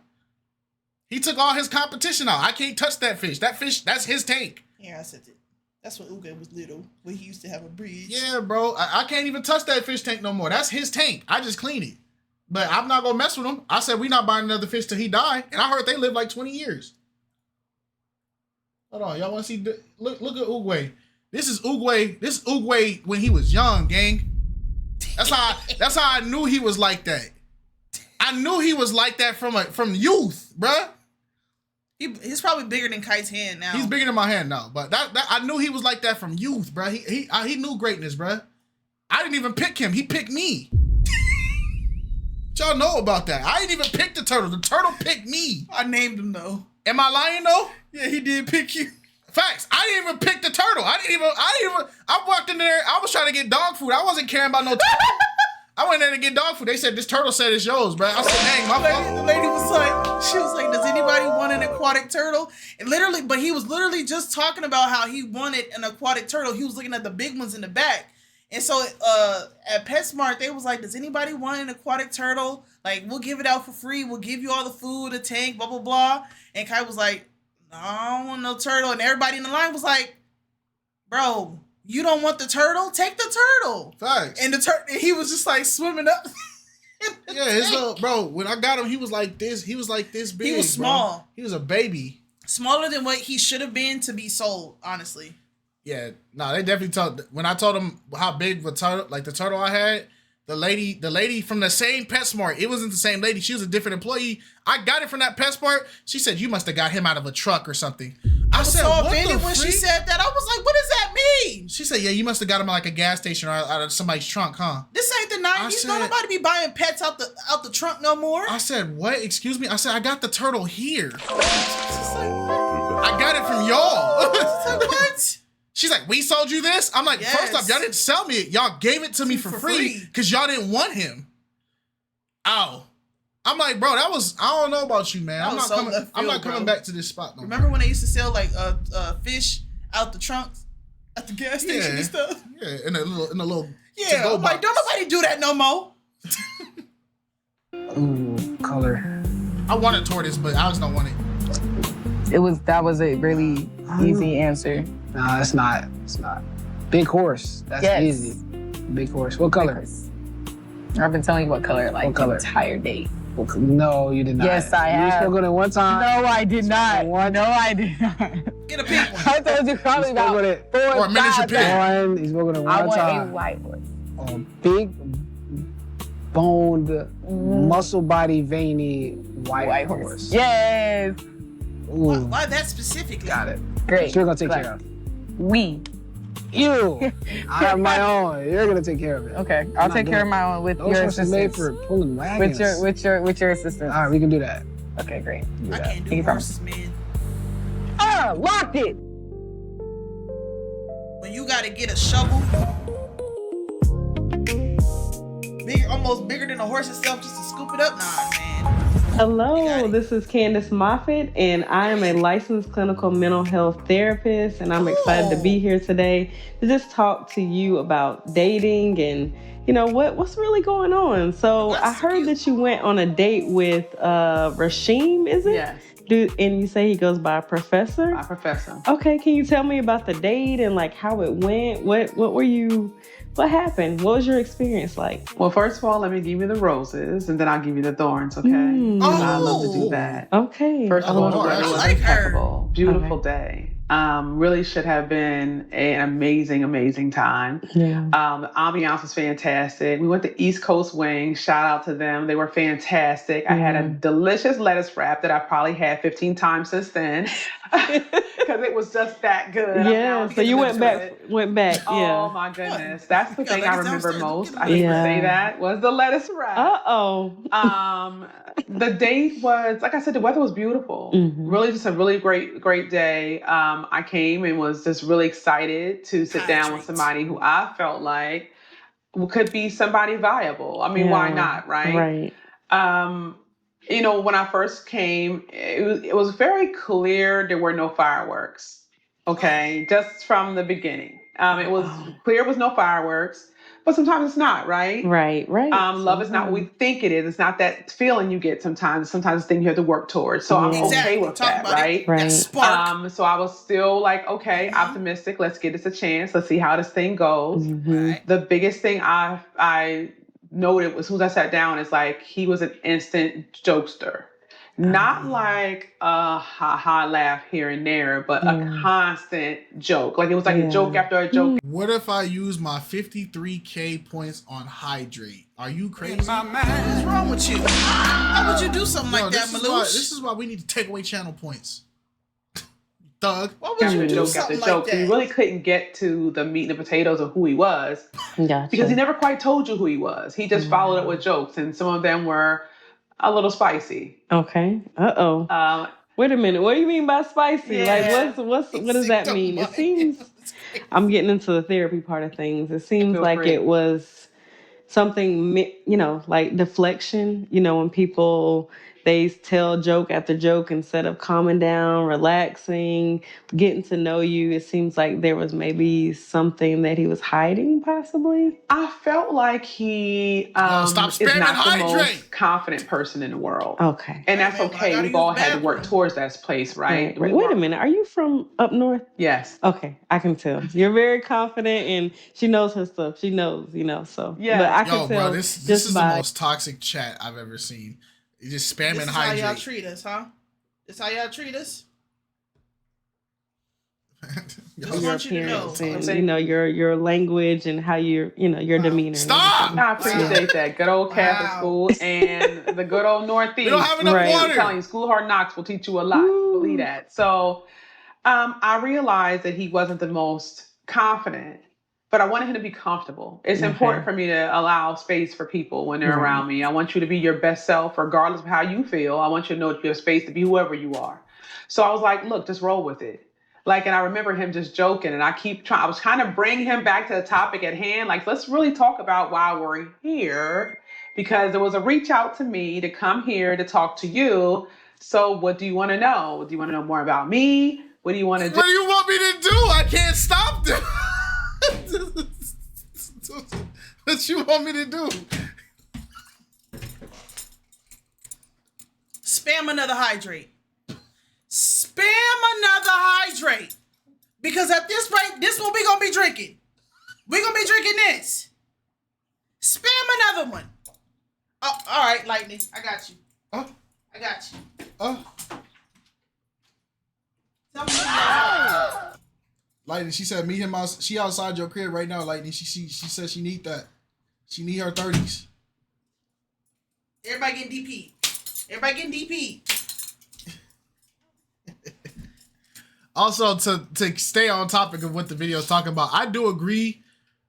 He took all his competition out. I can't touch that fish. That fish, that's his tank. Yeah, I said it. That's when Uga was little, when he used to have a bridge. Yeah, bro. I can't even touch that fish tank no more. That's his tank. I just clean it. But I'm not going to mess with him. I said we not buying another fish till he die. And I heard they live like 20 years. Hold on. Y'all want to see? Look at Uguay. This is Uguay. This is Uguay when he was young, gang. That's how I knew he was like that. I knew he was like that from youth, bruh. He's probably bigger than Kite's hand now. He's bigger than my hand now, but that I knew he was like that from youth, bro. He knew greatness, bro. I didn't even pick him. He picked me. What y'all know about that? I didn't even pick the turtle. The turtle picked me. I named him though. Am I lying though? Yeah, he did pick you. Facts. I didn't even pick the turtle. I walked in there. I was trying to get dog food. I wasn't caring about no turtle. I went there to get dog food. They said, this turtle said it's yours, bro. I said, dang, my fault. The lady was like, does anybody want an aquatic turtle? And literally, but he was literally just talking about how he wanted an aquatic turtle. He was looking at the big ones in the back. And so at PetSmart, they was like, does anybody want an aquatic turtle? Like, we'll give it out for free. We'll give you all the food, a tank, blah, blah, blah. And Kai was like, no, I don't want no turtle. And everybody in the line was like, bro, you don't want the turtle? Take the turtle. Facts. And he was just like swimming up. Yeah, his little bro. When I got him, he was like this. He was like this big. He was small. Bro. He was a baby. Smaller than what he should have been to be sold, honestly. Yeah, no, they definitely told. When I told him how big the turtle I had, the lady from the same PetSmart, it wasn't the same lady. She was a different employee. I got it from that PetSmart. She said, you must have got him out of a truck or something. I was so offended when she said that. I was like, what does that mean? She said, yeah, you must have got him at like a gas station or out of somebody's trunk, huh? This ain't the 90s. Don't nobody be buying pets out the trunk no more. I said, what? Excuse me? I said, I got the turtle here. I got it from y'all. What? She's like, we sold you this? I'm like, yes. First off, y'all didn't sell me it. Y'all gave it to me for free because y'all didn't want him. Ow. I'm like, bro, I don't know about you, man. I'm not coming back to this spot no Remember when they used to sell like fish out the trunks at the gas station and stuff? Yeah, in a little yeah, I'm like, don't nobody do that no more. Ooh, color. I wanted tortoise, but I just don't want it. That was a really easy answer. No, it's not. It's not. Big horse. That's easy. Big horse. What color? I've been telling you what color the entire day. No, you did not. Yes, I have. You spoke on it one time. No, I did not. No, I did not. Get a pink one. I told you probably about 4 or a miniature pig. He spoke on it one time. I want a white horse. A big, boned, muscle body, veiny white horse. Yes. Ooh. Why that specifically? Got it. Great. You're gonna take care of. You. I have my own. You're gonna take care of it. Okay, I'll take care of my own with your assistance. Made for pulling wagons. With your assistance. All right, we can do that. Okay, great. I can't do horses, man. Locked it. When you gotta get a shovel, almost bigger than a horse itself, just to scoop it up. Nah, man. Hello, this is Candace Moffitt, and I am a licensed clinical mental health therapist, and I'm excited to be here today to just talk to you about dating and, you know, what's really going on. So I heard that you went on a date with Rashim, is it? Yes. And you say he goes by Professor? My professor. Okay, can you tell me about the date and like how it went? What happened? What was your experience like? Well, first of all, let me give you the roses and then I'll give you the thorns, okay? I love to do that. Okay. First of all, the weather was impeccable. Beautiful day. Really should have been an amazing, amazing time. Yeah. The ambiance was fantastic. We went to East Coast Wings. Shout out to them. They were fantastic. I had a delicious lettuce wrap that I probably had 15 times since then. because it was just that good. Yeah, so you went back. Yeah. Oh my goodness, that's the thing I remember most. I hate to say that was the lettuce wrap. The date was, like I said, the weather was beautiful. Really, just a really great day. I came and was just really excited to sit down with somebody who I felt like could be somebody viable. I mean, why not, right? You know, when I first came, it was very clear there were no fireworks. Okay, just from the beginning, it was clear it was no fireworks. But sometimes it's not, right? Right. Love is not what we think it is. It's not that feeling you get sometimes. Sometimes it's things you have to work towards. So I'm okay with that, right? Spark. So I was still like, okay, optimistic. Let's give this a chance. Let's see how this thing goes. The biggest thing I noted as soon as I sat down is like he was an instant jokester. Not like a ha-ha laugh here and there, but a constant joke. Like it was like a joke after a joke. What if I use my 53K points on hydrate? Are you crazy? What's wrong with you? How would you do something like that, Malouche? This is why we need to take away channel points. Thug. Why would you do joke something after like joke? that? You really couldn't get to the meat and the potatoes of who he was. Because he never quite told you who he was. He just followed up with jokes, and some of them were a little spicy. Okay. Wait a minute. What do you mean by spicy? Like, what does that mean? It seems I'm getting into the therapy part of things. It seems like it was something, you know, like deflection. You know, when people they tell joke after joke instead of calming down, relaxing, getting to know you. It seems like there was maybe something that he was hiding, possibly. I felt like he is not the most confident person in the world. Okay. And that's okay. We've all had to work towards that place, right? Wait a minute. Are you from up north? Yes. Okay. I can tell. You're very confident and she knows her stuff. She knows, you know, so. Yeah. But I can tell. Bro, this is the most toxic chat I've ever seen. You just spamming hydrate. This is how y'all treat us, huh? This how y'all treat us? Your appearance and, you know, your language and how your demeanor. Stop! I appreciate that. Good old Catholic school and the good old Northeast. We don't have enough water. I'm telling you, School Hard Knocks will teach you a lot. Believe that. So I realized that he wasn't the most confident, but I wanted him to be comfortable. It's important for me to allow space for people when they're around me. I want you to be your best self, regardless of how you feel. I want you to know that you have space to be whoever you are. So I was like, look, just roll with it. Like, and I remember him just joking, and I was trying to bring him back to the topic at hand. Like, let's really talk about why we're here, because there was a reach out to me to come here to talk to you. So what do you want to know? Do you want to know more about me? What do you want to do? What do you want me to do? I can't stop them. What you want me to do? Spam another hydrate. Spam another hydrate. Because at this rate, this one we gonna be drinking. We're gonna be drinking this. Spam another one. Oh, all right, Lightning. I got you. I got you. Lightning, she said meet him out. She outside your crib right now, Lightning. She said she need that. She need her 30s. Everybody getting DP. Everybody getting DP. Also, to stay on topic of what the video is talking about, I do agree.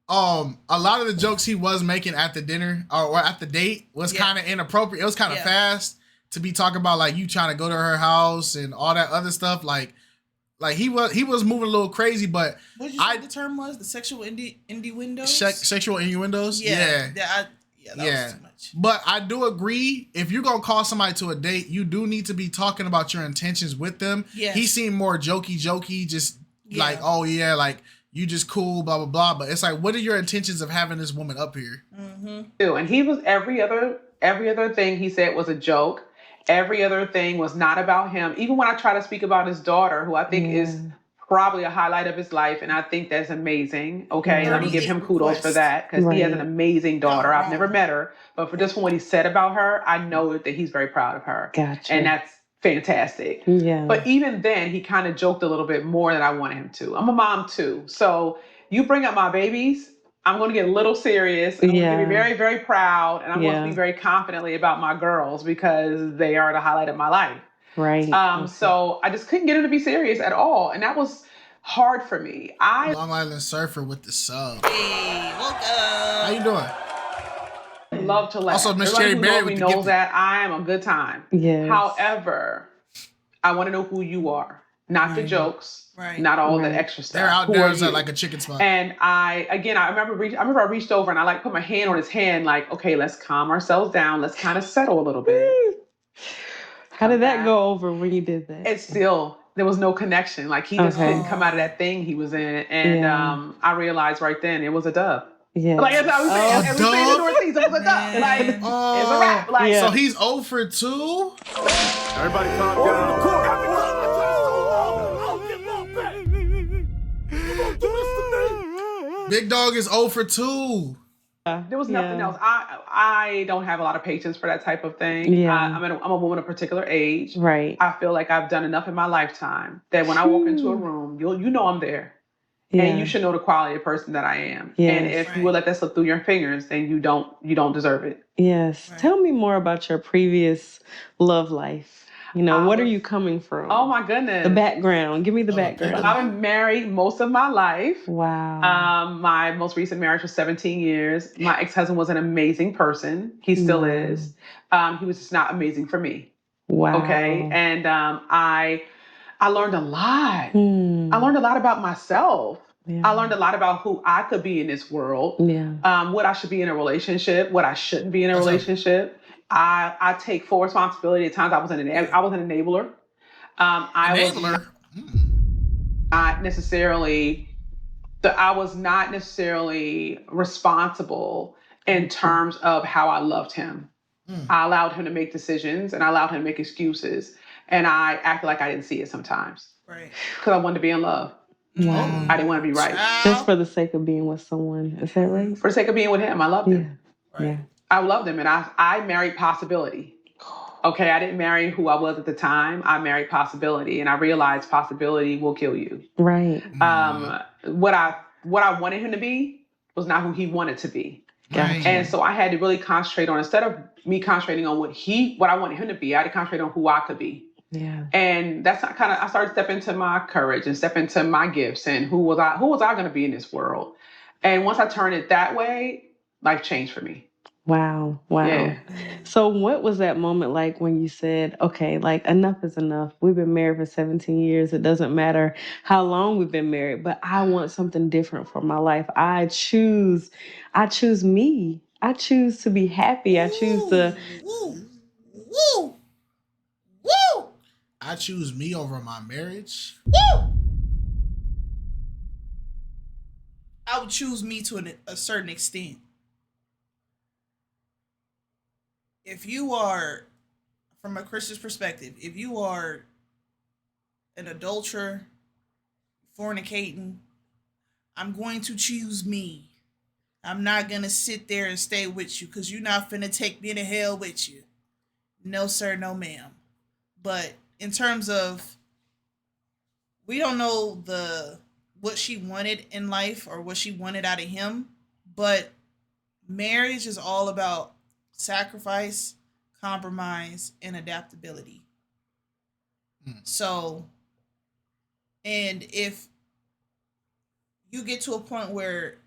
A lot of the jokes he was making at the dinner or at the date was kind of inappropriate. It was kind of fast to be talking about like you trying to go to her house and all that other stuff. Like he was moving a little crazy, but what did you say the term was? The sexual innuendos? Sexual innuendos? Yeah. That was too much. But I do agree, if you're going to call somebody to a date, you do need to be talking about your intentions with them. Yes. He seemed more jokey, just like, oh yeah, like you just cool, blah, blah, blah. But it's like, what are your intentions of having this woman up here? And he was every other thing he said was a joke. Every other thing was not about him. Even when I try to speak about his daughter, who I think is probably a highlight of his life, and I think that's amazing. Okay, let me give him kudos for that, because he has an amazing daughter. I've never met her, but for just from what he said about her, I know that he's very proud of her. Gotcha. And that's fantastic. Yeah. But even then, he kind of joked a little bit more than I wanted him to. I'm a mom too, so you bring up my babies, I'm going to get a little serious. I'm going to be very, very proud, and I'm going to be very confidently about my girls because they are the highlight of my life. Right. So I just couldn't get him to be serious at all. And that was hard for me. Long Island Surfer with the sub. Hey, welcome. How you doing? Love to laugh. Also, Miss Everybody Cherry who Berry knows me with the knows gift. that I am a good time. Yes. However, I want to know who you are. Not the jokes. Right. Not all that extra stuff. They're out Who there are you? like a chicken spot. And I remember I reached over and I put my hand on his hand, like, okay, let's calm ourselves down. Let's kind of settle a little bit. How did that go over when you did that? It's still, there was no connection. Like, he just couldn't come out of that thing he was in. And I realized right then it was a dub. Yeah. Like, as I was saying, a dub? in the Northeast, it was a dub. Like, it's a wrap. Like, So he's 0 for 2? Everybody calm down. Big Dog is 0 for 2. there was nothing else. I don't have a lot of patience for that type of thing. Yeah. I'm a woman of a particular age. Right. I feel like I've done enough in my lifetime that when I walk into a room, you know I'm there. Yeah. And you should know the quality of person that I am. Yes. And if you would let that slip through your fingers, then you don't deserve it. Yes. Right. Tell me more about your previous love life. You know, what are you coming from? Oh my goodness. The background. Give me the background. I've been married most of my life. Wow. My most recent marriage was 17 years. My ex-husband was an amazing person. He still is. He was just not amazing for me. Wow. Okay. And I learned a lot. I learned a lot about myself. Yeah. I learned a lot about who I could be in this world. Yeah. What I should be in a relationship, what I shouldn't be in a relationship. I take full responsibility. At times I was an enabler. Enabler? I was not necessarily responsible in terms of how I loved him. I allowed him to make decisions and I allowed him to make excuses. And I acted like I didn't see it sometimes. Right. Because I wanted to be in love. Wow. I didn't want to be right. Just for the sake of being with someone. Is that right? For the sake of being with him, I loved him. Yeah. Yeah. I loved him, and I married possibility. Okay, I didn't marry who I was at the time. I married possibility, and I realized possibility will kill you. Right. What I wanted him to be was not who he wanted to be. Right. And so I had to really concentrate on, instead of me concentrating on what I wanted him to be, I had to concentrate on who I could be. Yeah. And that's I started stepping into my courage and stepping into my gifts and who was I going to be in this world. And once I turned it that way, life changed for me. Wow. Wow. Yeah. So what was that moment like when you said, okay, like enough is enough. We've been married for 17 years. It doesn't matter how long we've been married, but I want something different for my life. I choose me. I choose to be happy. I choose to. Woo! I choose me over my marriage. Woo! I would choose me to a certain extent. If you are, from a Christian's perspective, if you are an adulterer, fornicating, I'm going to choose me. I'm not going to sit there and stay with you because you're not finna take me to hell with you. No, sir, no, ma'am. But in terms of, we don't know what she wanted in life or what she wanted out of him, but marriage is all about sacrifice, compromise, and adaptability. So, and if you get to a point where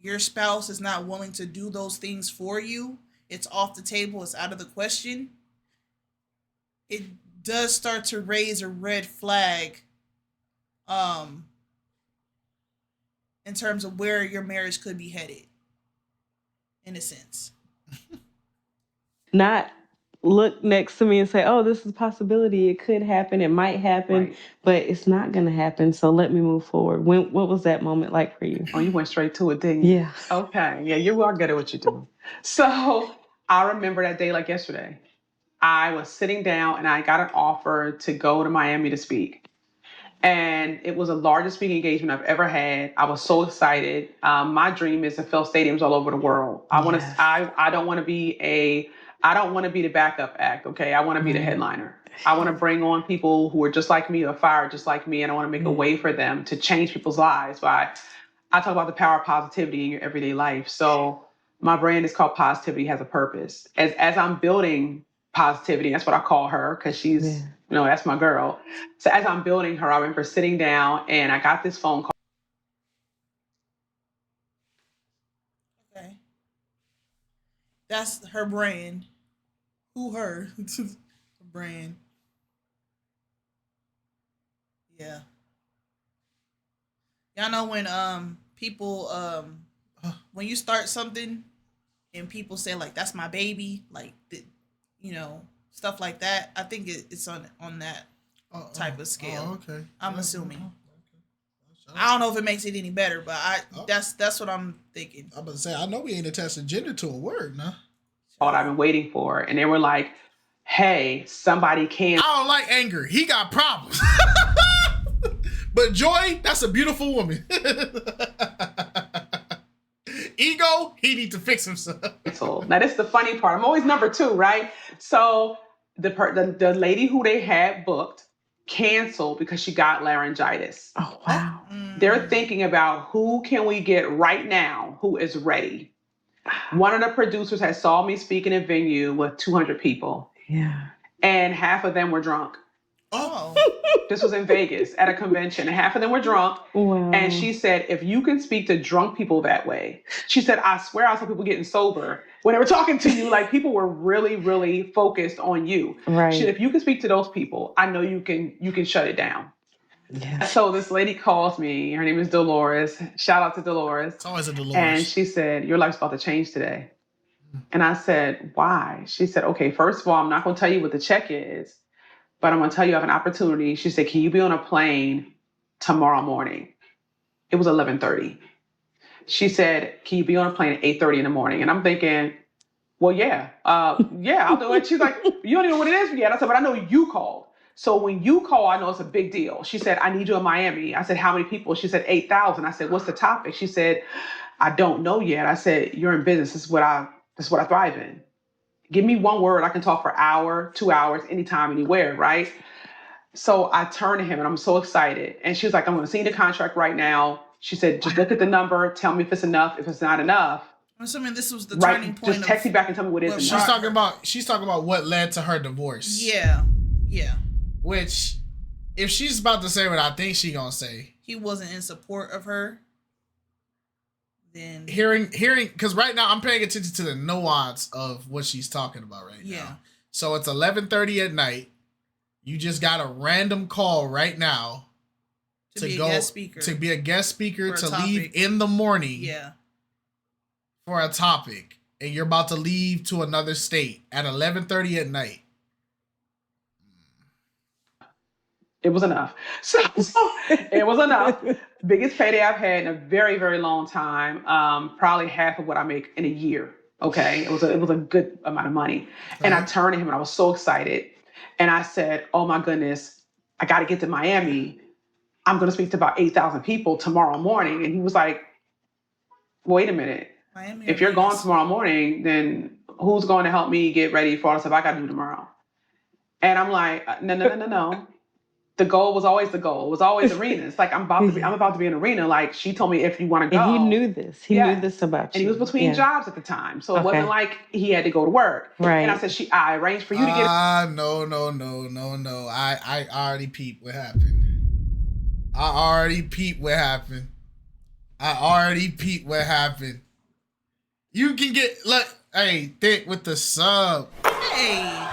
your spouse is not willing to do those things for you, it's off the table, it's out of the question, it does start to raise a red flag in terms of where your marriage could be headed, in a sense. Not look next to me and say, oh, this is a possibility. It could happen. It might happen, but it's not going to happen. So let me move forward. What was that moment like for you? Oh, you went straight to it, didn't you? Yeah. Okay. Yeah, you are good at what you do. So I remember that day like yesterday. I was sitting down and I got an offer to go to Miami to speak. And it was the largest speaking engagement I've ever had. I was so excited. My dream is to fill stadiums all over the world. I don't want to be the backup act, okay? I want to be the headliner. I want to bring on people who are just like me or fired just like me, and I want to make a way for them to change people's lives. I talk about the power of positivity in your everyday life. So my brand is called Positivity Has a Purpose. As I'm building positivity, that's what I call her, because she's That's my girl. So as I'm building her, I remember sitting down and I got this phone call. Okay. That's her brand. Who her? Brand. Yeah. Y'all know when people when you start something and people say like that's my baby, like stuff like that. I think it's on that type of scale. Okay. I'm assuming. Okay. I don't know if it makes it any better, but that's what I'm thinking. I'm about to say I know we ain't attaching gender to a word, nah. What I've been waiting for, and they were like, "Hey, somebody can." I don't like anger. He got problems. But Joy, that's a beautiful woman. Ego, he need to fix himself. Now, this is the funny part. I'm always number 2, right? So the lady who they had booked canceled because she got laryngitis. Oh, wow. They're thinking about who can we get right now who is ready. One of the producers had saw me speak in a venue with 200 people. Yeah. And half of them were drunk. Oh. This was in Vegas at a convention, and half of them were drunk. Wow. And she said, if you can speak to drunk people that way, she said, I swear I saw people getting sober. When they were talking to you, like people were really, really focused on you. Right. She said, if you can speak to those people, I know you can shut it down. Yeah. So this lady calls me. Her name is Dolores. Shout out to Dolores. It's always a Dolores. And she said, your life's about to change today. And I said, why? She said, okay, first of all, I'm not going to tell you what the check is, but I'm going to tell you I have an opportunity. She said, can you be on a plane tomorrow morning? It was 11:30. She said, can you be on a plane at 8:30 in the morning? And I'm thinking, well, yeah, I'll do it. She's like, you don't even know what it is yet. I said, but I know you called. So when you call, I know it's a big deal. She said, I need you in Miami. I said, how many people? She said, 8,000. I said, what's the topic? She said, I don't know yet. I said, you're in business. This is what I thrive in. Give me one word. I can talk for an hour, 2 hours, anytime, anywhere, right? So I turned to him and I'm so excited. And she was like, I'm going to sign the contract right now. She said, just look at the number. Tell me if it's enough. If it's not enough. I'm assuming this was the turning point. Just text me back and tell me what it is. She's talking about what led to her divorce. Yeah. Yeah. Which, if she's about to say what I think she gonna say, he wasn't in support of her. Then hearing, because right now I'm paying attention to the nuance of what she's talking about right now. So it's 11:30 at night. You just got a random call right now to be a guest speaker to leave in the morning. Yeah. For a topic, and you're about to leave to another state at 11:30 at night. It was enough. So it was enough. Biggest payday I've had in a very, very long time. Probably half of what I make in a year. Okay. It was a good amount of money. Okay. And I turned to him and I was so excited. And I said, oh my goodness, I got to get to Miami. I'm going to speak to about 8,000 people tomorrow morning. And he was like, wait a minute. Miami, if you're gone tomorrow morning, then who's going to help me get ready for all the stuff I got to do tomorrow? And I'm like, no. The goal was always the goal. It was always arenas. Like I'm about to be in an arena. Like she told me, if you want to go. And he knew this. He knew this about you. And he was between jobs at the time. So it wasn't like he had to go to work. Right. And I said, I arranged for you to get. No. I already peeped what happened. I already peeped what happened. You can get, look, hey, Thick with the sub. Hey.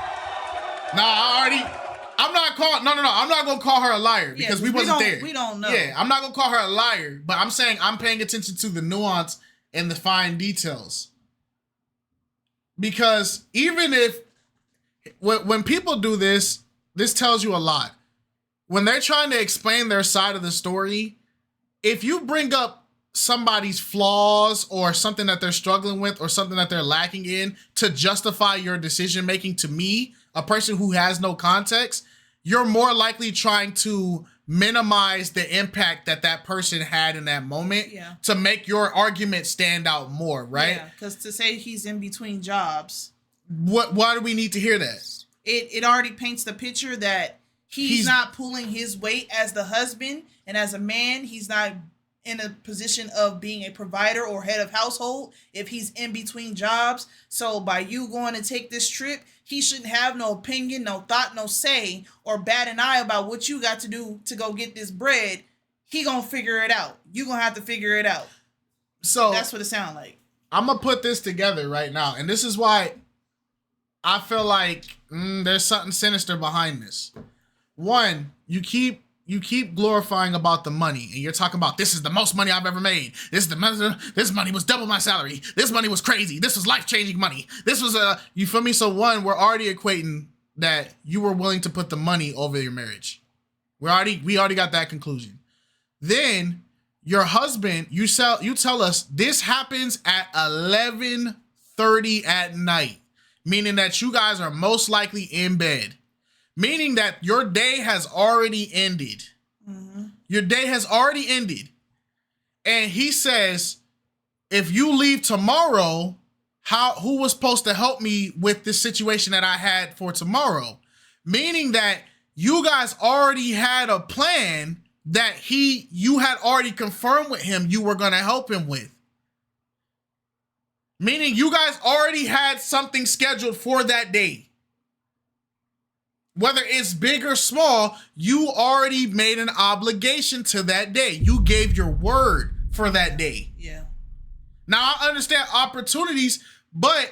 I'm not going to call her a liar because we wasn't there. We don't know. Yeah, I'm not going to call her a liar, but I'm saying I'm paying attention to the nuance and the fine details. Because even if, when people do this tells you a lot. When they're trying to explain their side of the story, if you bring up somebody's flaws or something that they're struggling with or something that they're lacking in to justify your decision making, to me, a person who has no context, you're more likely trying to minimize the impact that person had in that moment to make your argument stand out more, right? Yeah, because to say he's in between jobs. Why do we need to hear that? It already paints the picture that he's not pulling his weight as the husband, and as a man, he's not in a position of being a provider or head of household if he's in between jobs. So by you going to take this trip, he shouldn't have no opinion, no thought, no say, or bat an eye about what you got to do to go get this bread. He gonna figure it out. You gonna have to figure it out. So that's what it sounds like. I'm gonna put this together right now, and this is why I feel like there's something sinister behind this. One, you keep glorifying about the money, and you're talking about this is the most money I've ever made. This money was double my salary. This money was crazy. This was life-changing money. This was you feel me? So one, we're already equating that you were willing to put the money over your marriage. We already got that conclusion. Then your husband, you tell us this happens at 11:30 at night, meaning that you guys are most likely in bed. Meaning that your day has already ended. Mm-hmm. Your day has already ended. And he says, if you leave tomorrow, who was supposed to help me with this situation that I had for tomorrow? Meaning that you guys already had a plan that you had already confirmed with him you were going to help him with. Meaning you guys already had something scheduled for that day. Whether it's big or small, you already made an obligation to that day. You gave your word for that day. Yeah. Now, I understand opportunities, but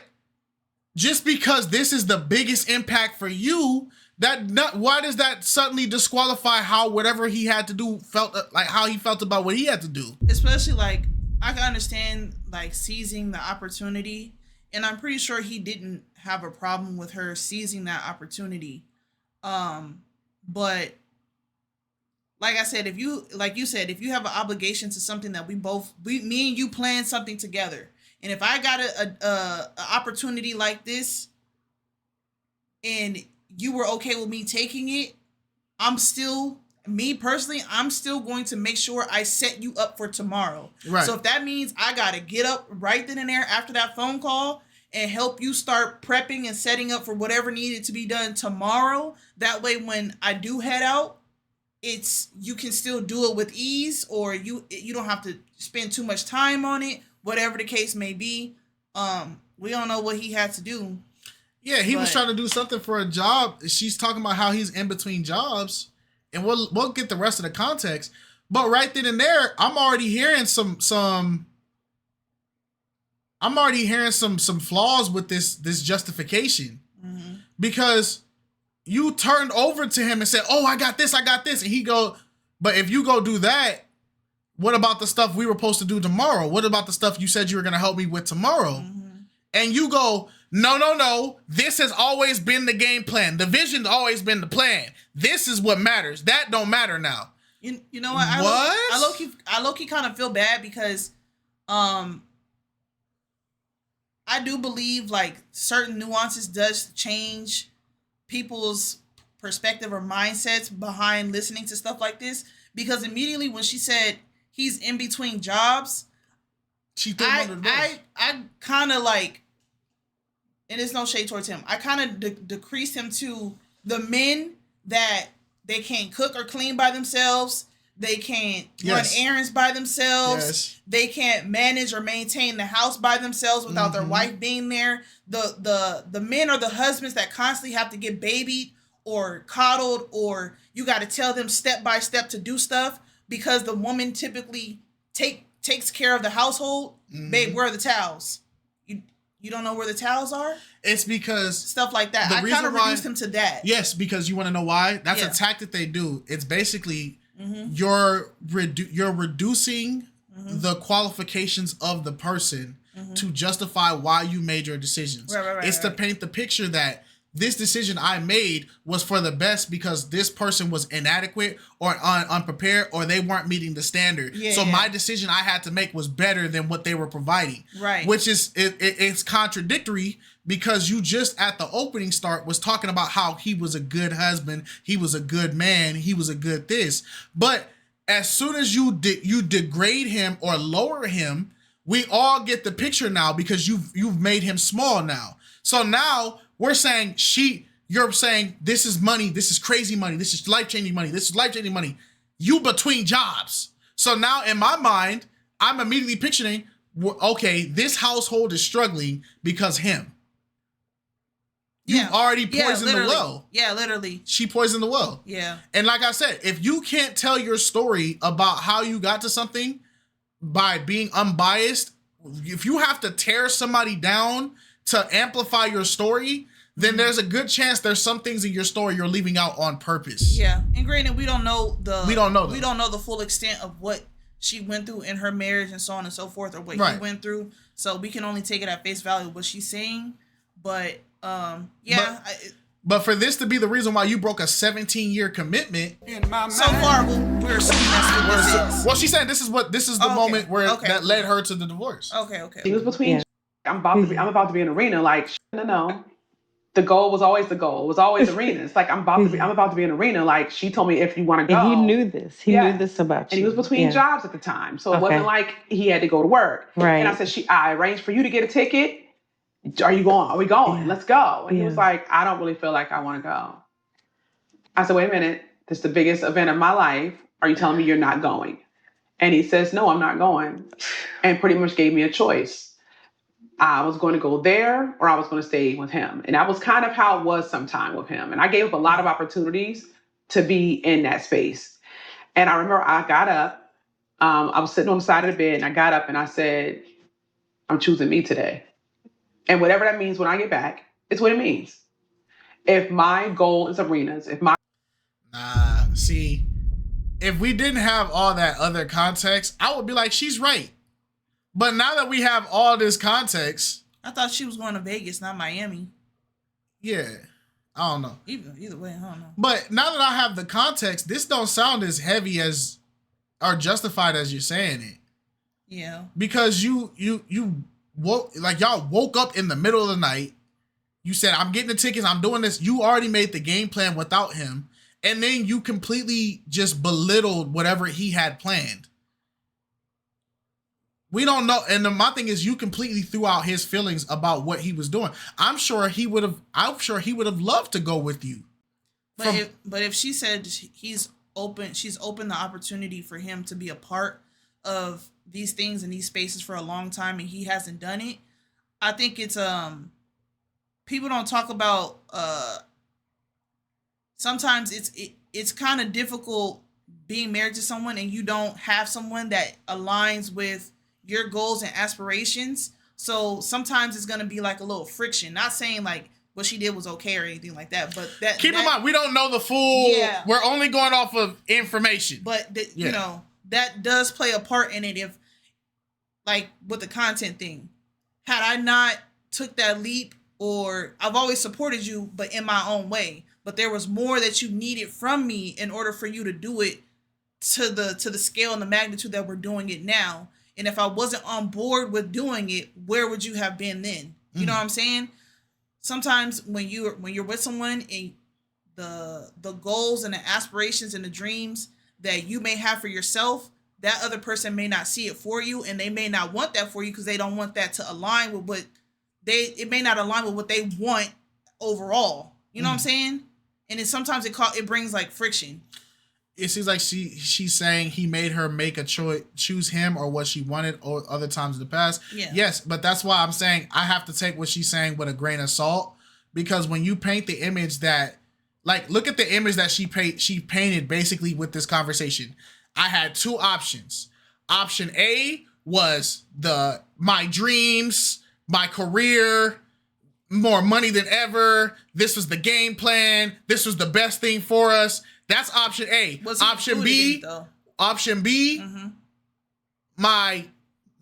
just because this is the biggest impact for you, why does that suddenly disqualify how whatever he had to do how he felt about what he had to do? Especially like, I can understand like seizing the opportunity, and I'm pretty sure he didn't have a problem with her seizing that opportunity. But like I said, if you have an obligation to something that me and you planned something together, and if I got a opportunity like this and you were okay with me taking it, I'm still going to make sure I set you up for tomorrow. Right. So if that means I got to get up right then and there after that phone call and help you start prepping and setting up for whatever needed to be done tomorrow. That way, when I do head out, you can still do it with ease, or you don't have to spend too much time on it, whatever the case may be. We don't know what he had to do. Yeah, he was trying to do something for a job. She's talking about how he's in between jobs, and we'll get the rest of the context. But right then and there, I'm already hearing some flaws with this justification. Mm-hmm. Because you turned over to him and said, "Oh, I got this," and he go, "But if you go do that, what about the stuff we were supposed to do tomorrow? What about the stuff you said you were going to help me with tomorrow?" Mm-hmm. And you go, No. This has always been the game plan. The vision's always been the plan. This is what matters. That don't matter now. You know what? I low-key kind of feel bad because I do believe like certain nuances does change people's perspective or mindsets behind listening to stuff like this. Because immediately when she said he's in between jobs, I kind of like, and it's no shade towards him, I kind of decreased him to the men that they can't cook or clean by themselves. They can't run errands by themselves. Yes. They can't manage or maintain the house by themselves without their wife being there. The men are the husbands that constantly have to get babied or coddled, or you got to tell them step by step to do stuff because the woman typically takes care of the household. Mm-hmm. Babe, where are the towels? You don't know where the towels are? It's because stuff like that. I kind of reduced him to that. Yes, because you want to know why? That's a tactic they do. It's basically you're reducing the qualifications of the person to justify why you made your decisions. Right, it's to paint the picture that this decision I made was for the best because this person was inadequate or unprepared or they weren't meeting the standard. My decision I had to make was better than what they were providing. Right. Which is, it's contradictory because you just at the opening start was talking about how he was a good husband, he was a good man, he was a good this. But as soon as you degrade him or lower him, we all get the picture now because you've made him small now. So now we're saying you're saying this is money, this is crazy money, this is life-changing money, this is life-changing money. You between jobs. So now in my mind, I'm immediately picturing, okay, this household is struggling because him. You already poisoned the well. Yeah, literally. She poisoned the well. Yeah. And like I said, if you can't tell your story about how you got to something by being unbiased, if you have to tear somebody down to amplify your story, then there's a good chance there's some things in your story you're leaving out on purpose. Yeah. And granted, we don't know the full extent of what she went through in her marriage and so on and so forth, or what he went through. So we can only take it at face value what she's saying. But but for this to be the reason why you broke a 17-year commitment, so far we're assuming that's what this is. Well, she said this is the moment where that led her to the divorce. Okay. It was between. I'm about to be in arena. Like no. The goal was always the goal. It was always arenas. Like I'm about to be in arena. Like she told me if you want to go. And he knew this. He knew this about you. And he was between jobs at the time, so it wasn't like he had to go to work. Right. And I said, I arranged for you to get a ticket. Are you going? Are we going? Yeah. Let's go. And he was like, I don't really feel like I want to go. I said, wait a minute. This is the biggest event of my life. Are you telling me you're not going? And he says, no, I'm not going. And pretty much gave me a choice. I was going to go there or I was going to stay with him. And that was kind of how it was sometime with him. And I gave up a lot of opportunities to be in that space. And I remember I got up. I was sitting on the side of the bed and I got up and I said, I'm choosing me today. And whatever that means when I get back, it's what it means. If my goal is arenas, see, if we didn't have all that other context, I would be like, she's right. But now that we have all this context, I thought she was going to Vegas, not Miami. Yeah, I don't know. Either way, I don't know. But now that I have the context, this don't sound as heavy as or justified as you're saying it. Yeah. Because you woke, like y'all woke up in the middle of the night. You said, I'm getting the tickets, I'm doing this. You already made the game plan without him. And then you completely just belittled whatever he had planned. We don't know. And my thing is, you completely threw out his feelings about what he was doing. I'm sure he would have loved to go with you. But if she said she's open the opportunity for him to be a part of these things in these spaces for a long time and he hasn't done it, I think it's people don't talk about sometimes it's kind of difficult being married to someone and you don't have someone that aligns with your goals and aspirations. So sometimes it's going to be like a little friction. Not saying like what she did was okay or anything like that, but keep in mind, we don't know the full, we're only going off of information. But you know, that does play a part in it. If like with the content thing, had I not took that leap, or I've always supported you, but in my own way, but there was more that you needed from me in order for you to do it to the scale and the magnitude that we're doing it now. And if I wasn't on board with doing it, where would you have been then? You know what I'm saying? Sometimes when you're with someone and the goals and the aspirations and the dreams that you may have for yourself, that other person may not see it for you, and they may not want that for you because they don't want that to align with what it may not align with what they want overall. You know what I'm saying? And then sometimes it brings like friction. It seems like she's saying he made her make a choice, choose him or what she wanted, or other times in the past. Yeah. Yes, but that's why I'm saying I have to take what she's saying with a grain of salt, because when you paint the image that, like, look at the image that she painted basically with this conversation. I had two options. Option A was my dreams, my career, more money than ever. This was the game plan. This was the best thing for us. That's option A. Option B, my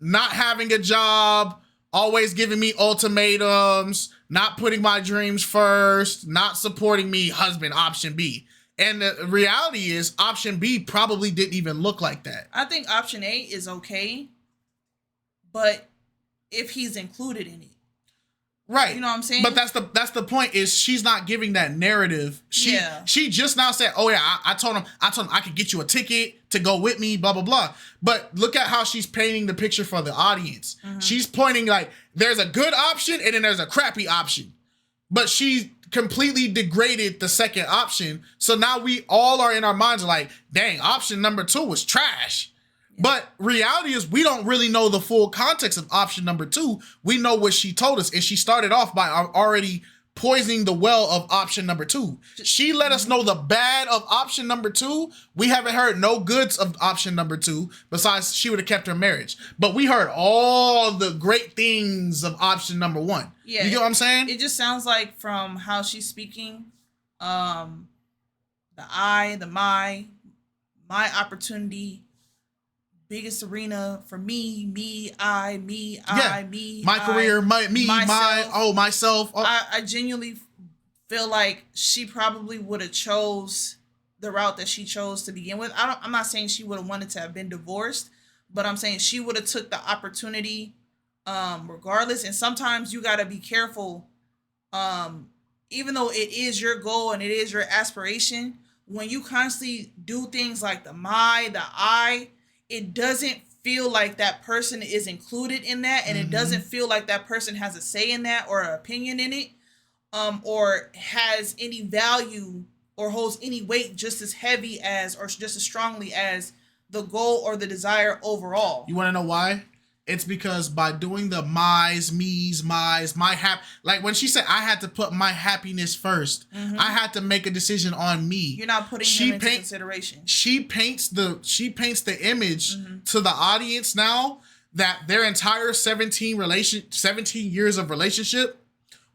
not having a job, always giving me ultimatums, not putting my dreams first, not supporting me, husband, option B. And the reality is option B probably didn't even look like that. I think option A is okay, but if he's included in it. Right. You know what I'm saying? But that's the point, is she's not giving that narrative. She just now said, oh yeah, I told him I could get you a ticket to go with me, blah, blah, blah. But look at how she's painting the picture for the audience. She's pointing like there's a good option and then there's a crappy option. But she completely degraded the second option. So now we all are in our minds like, dang, option number 2 was trash. But reality is we don't really know the full context of option number 2. We know what she told us, and she started off by already poisoning the well of option number 2. She let us know the bad of option number 2. We haven't heard no goods of option number 2, besides she would have kept her marriage. But we heard all the great things of option number 1. Yeah, you get what I'm saying? It just sounds like from how she's speaking, the I, the my opportunity, biggest arena for me, I, me, my career, myself. I genuinely feel like she probably would have chose the route that she chose to begin with. I'm not saying she would have wanted to have been divorced, but I'm saying she would have took the opportunity regardless. And sometimes you got to be careful, even though it is your goal and it is your aspiration, when you constantly do things like the I, it doesn't feel like that person is included in that, and it doesn't feel like that person has a say in that or an opinion in it, or has any value or holds any weight just as heavy as or just as strongly as the goal or the desire overall. You want to know why? It's because by doing the my's, me's, my's, my like when she said I had to put my happiness first, I had to make a decision on me. You're not putting him into consideration. She paints the image to the audience now that their entire 17 years of relationship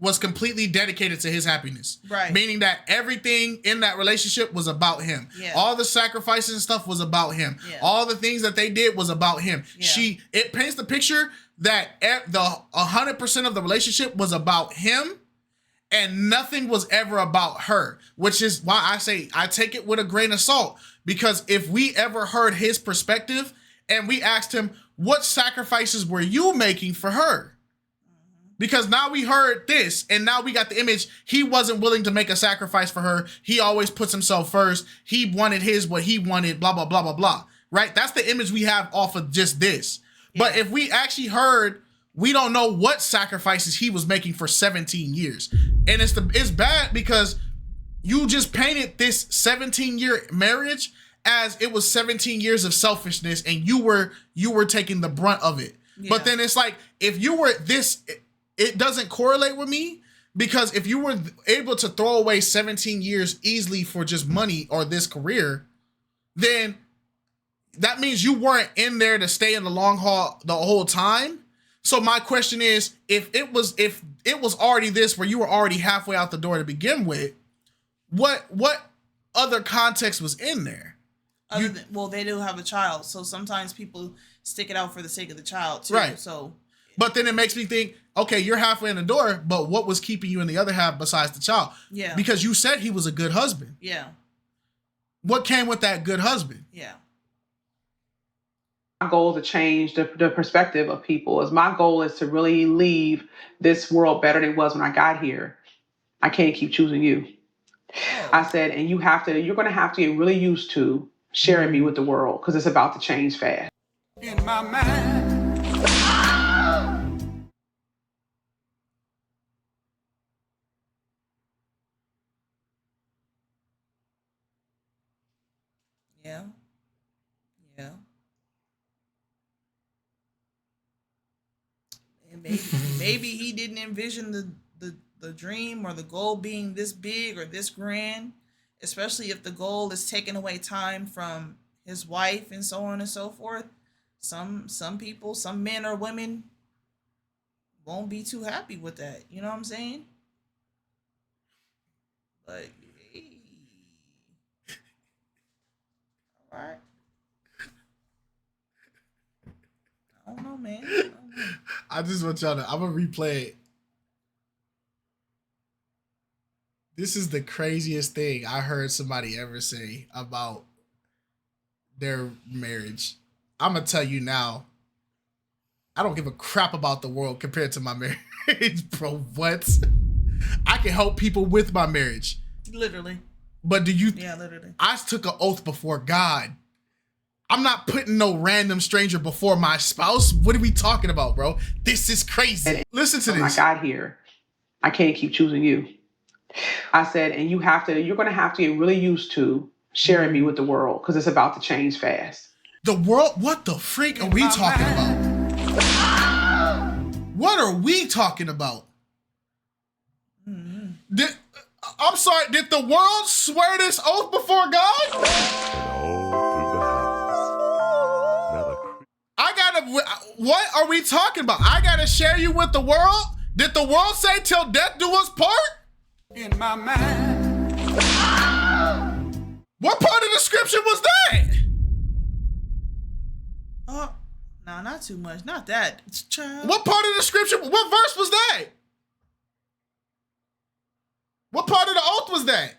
was completely dedicated to his happiness. Right. Meaning that everything in that relationship was about him. Yeah. All the sacrifices and stuff was about him. Yeah. All the things that they did was about him. Yeah. It paints the picture that the 100% of the relationship was about him and nothing was ever about her, which is why I say I take it with a grain of salt, because if we ever heard his perspective and we asked him, what sacrifices were you making for her? Because now we heard this, and now we got the image. He wasn't willing to make a sacrifice for her. He always puts himself first. He wanted what he wanted, blah, blah, blah, blah, blah. Right? That's the image we have off of just this. Yeah. But if we actually heard, we don't know what sacrifices he was making for 17 years. And it's bad because you just painted this 17-year marriage as it was 17 years of selfishness, and you were taking the brunt of it. Yeah. But then it's like, if you were this... It doesn't correlate with me, because if you were able to throw away 17 years easily for just money or this career, then that means you weren't in there to stay in the long haul the whole time. So my question is, if it was already this where you were already halfway out the door to begin with, what other context was in there? They do have a child, so sometimes people stick it out for the sake of the child too. Right. So. But then it makes me think, okay, you're halfway in the door, but what was keeping you in the other half besides the child? Yeah. Because you said he was a good husband. Yeah. What came with that good husband? Yeah. My goal to change the perspective of people. My goal is to really leave this world better than it was when I got here. I can't keep choosing you. Oh. I said, and you're going to have to get really used to sharing me with the world, because it's about to change fast. In my mind. Yeah. Yeah. And maybe he didn't envision the dream or the goal being this big or this grand, especially if the goal is taking away time from his wife and so on and so forth. Some people, some men or women won't be too happy with that. You know what I'm saying? But all right. I don't know, man. I just want y'all to, I'm going to replay it. This is the craziest thing I heard somebody ever say about their marriage. I'm going to tell you now, I don't give a crap about the world compared to my marriage, bro. What? I can help people with my marriage. Literally. But do you? Yeah, literally. I took an oath before God. I'm not putting no random stranger before my spouse. What are we talking about, bro? This is crazy. Listen to this. When I got here, I can't keep choosing you. I said, and you're going to have to get really used to sharing me with the world, because it's about to change fast. The world, what the freak are we talking about? What are we talking about? I'm sorry, did the world swear this oath before God? What are we talking about? I gotta share you with the world? Did the world say till death do us part? In my mind. What part of the scripture was that? Oh, no, not too much. Not that. What part of the scripture, what verse was that? What part of the oath was that?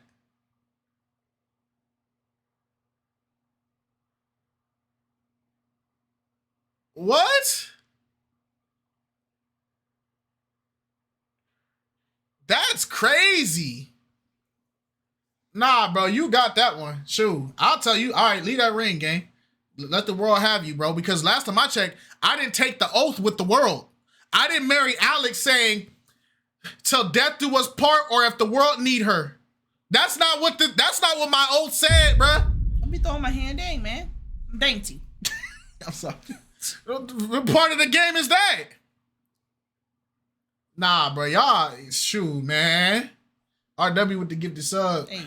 What? That's crazy. Nah, bro, you got that one. Shoot, I'll tell you. All right, leave that ring, gang. Let the world have you, bro. Because last time I checked, I didn't take the oath with the world. I didn't marry Alex saying, till death do us part, or if the world need her. That's not what my oath said, bro. Don't be throwing my hand in, man. I'm dainty. I'm sorry. What part of the game is that? Nah, bro, y'all, shoot, man. RW with the gifted sub. Hey.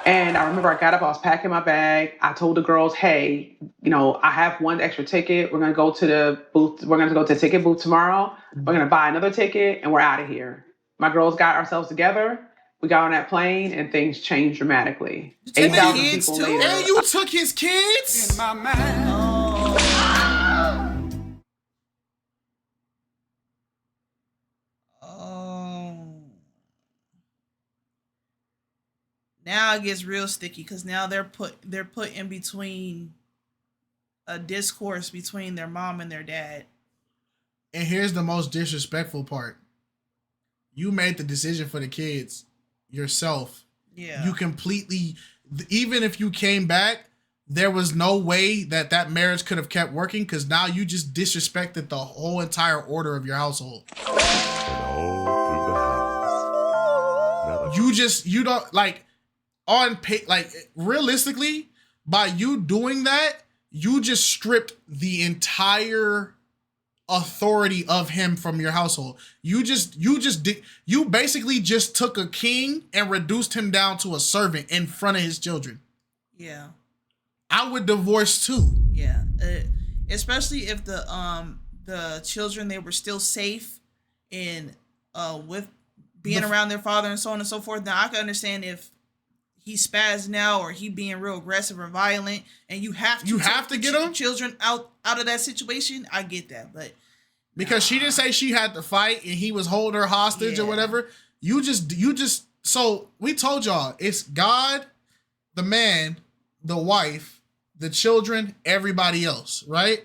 And I remember I got up, I was packing my bag. I told the girls, hey, you know, I have one extra ticket. We're going to go to the booth. We're going to go to the ticket booth tomorrow. We're going to buy another ticket and we're out of here. My girls got ourselves together. We got on that plane and things changed dramatically. 8,000 people later. And you took his kids? In my mind. Now it gets real sticky because now they're put in between a discourse between their mom and their dad. And here's the most disrespectful part. You made the decision for the kids yourself. Yeah. You completely, even if you came back, there was no way that marriage could have kept working because now you just disrespected the whole entire order of your household. You don't like on pay, like realistically, by you doing that, you just stripped the entire authority of him from your household. You basically just took a king and reduced him down to a servant in front of his children. Yeah. I would divorce too. Yeah. Especially if the children, they were still safe in with being around their father and so on and so forth. Now I can understand if he spazzed now or he being real aggressive or violent and you have to get him children out of that situation. I get that, but because she didn't say she had to fight and he was holding her hostage or whatever. You just so we told y'all it's God, the man, the wife, the children, everybody else, right?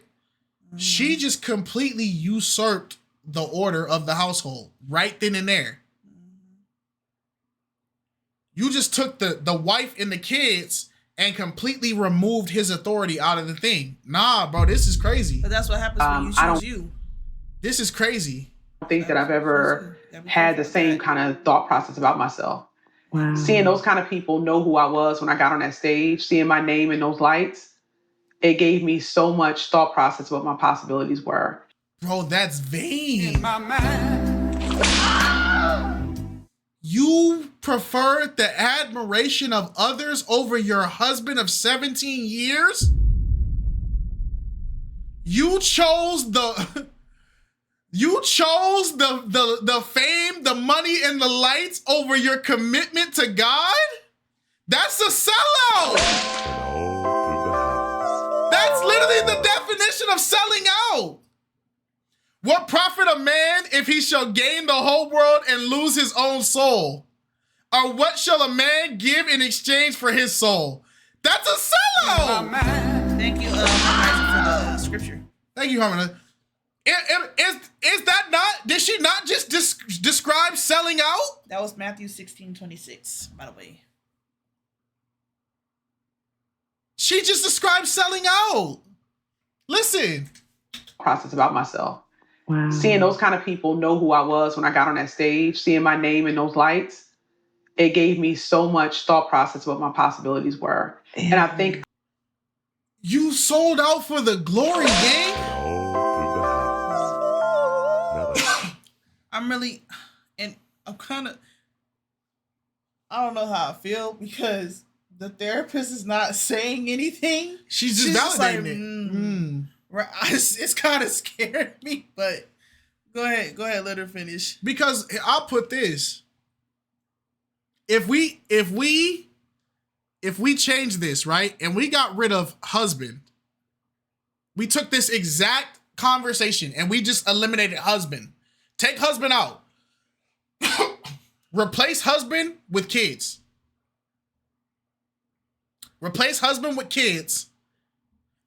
Mm-hmm. She just completely usurped the order of the household right then and there. You just took the wife and the kids and completely removed his authority out of the thing. Nah, bro, this is crazy. But that's what happens when you choose you. This is crazy. I don't think that I've ever had the same kind of thought process about myself. Wow. Seeing those kind of people know who I was when I got on that stage, seeing my name in those lights, it gave me so much thought process what my possibilities were. Bro, that's vain. In my mind. You preferred the admiration of others over your husband of 17 years? You chose the fame, the money, and the lights over your commitment to God? That's a sellout. That's literally the definition of selling out. What profit a man if he shall gain the whole world and lose his own soul? Or what shall a man give in exchange for his soul? That's a sellout. Thank you, Harmonizer, for the scripture. Thank you, Harmonizer. Is that not? Did she not just describe selling out? That was Matthew 16:26, by the way. She just described selling out. Listen. Process about myself. Wow. Seeing those kind of people know who I was when I got on that stage, seeing my name in those lights, it gave me so much thought process what my possibilities were. And I think you sold out for the glory, gang. I'm really, and I'm kind of, I don't know how I feel because the therapist is not saying anything. She's just validating it. Right, it's kind of scared me, but go ahead, let her finish. Because I'll put this: if we change this, right, and we got rid of husband, we took this exact conversation and we just eliminated husband. Take husband out. Replace husband with kids. Replace husband with kids,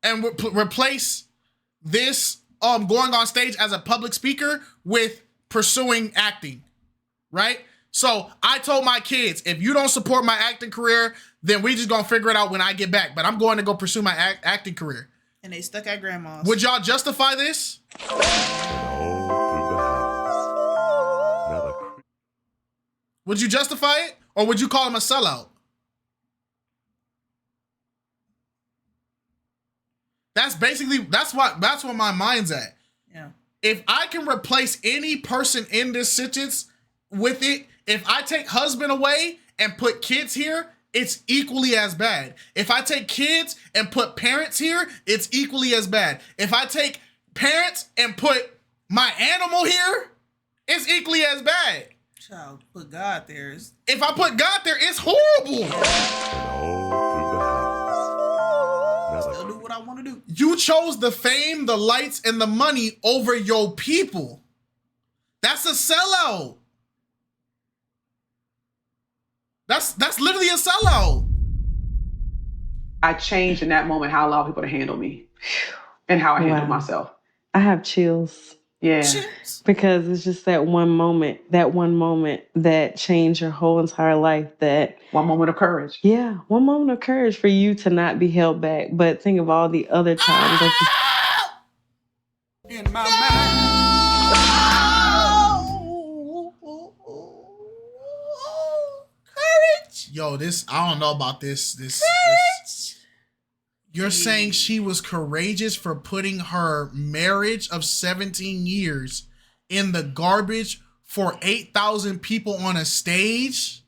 and replace this going on stage as a public speaker with pursuing acting, right? So I told my kids, if you don't support my acting career, then we just gonna figure it out when I get back. But I'm going to go pursue my acting career. And they stuck at grandma's. Would y'all justify this? Would you justify it, or would you call him a sellout? That's basically that's where my mind's at. Yeah. If I can replace any person in this sentence with it, if I take husband away and put kids here, it's equally as bad. If I take kids and put parents here, it's equally as bad. If I take parents and put my animal here, it's equally as bad. Child, put God there. If I put God there, it's horrible. Still do what I want to do. You chose the fame, the lights, and the money over your people. That's a sellout. That's literally a sellout. I changed in that moment how I allow people to handle me and how I handle myself. I have chills. Yeah. Chills. Because it's just that one moment that changed your whole entire life. That one moment of courage. Yeah, one moment of courage for you to not be held back. But think of all the other times. In my mind. Courage. Yo, I don't know about this. You're saying she was courageous for putting her marriage of 17 years in the garbage for 8,000 people on a stage?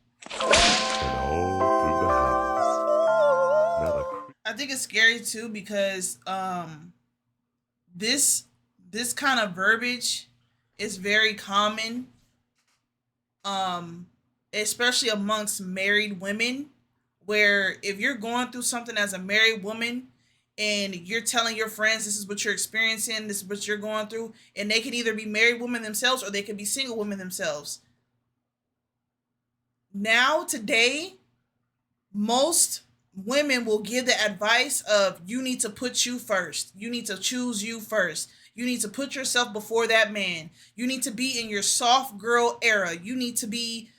I think it's scary too because this kind of verbiage is very common, especially amongst married women, where if you're going through something as a married woman and you're telling your friends this is what you're experiencing, this is what you're going through, and they could either be married women themselves or they could be single women themselves. Now, today, most women will give the advice of you need to put you first. You need to choose you first. You need to put yourself before that man. You need to be in your soft girl era. You need to be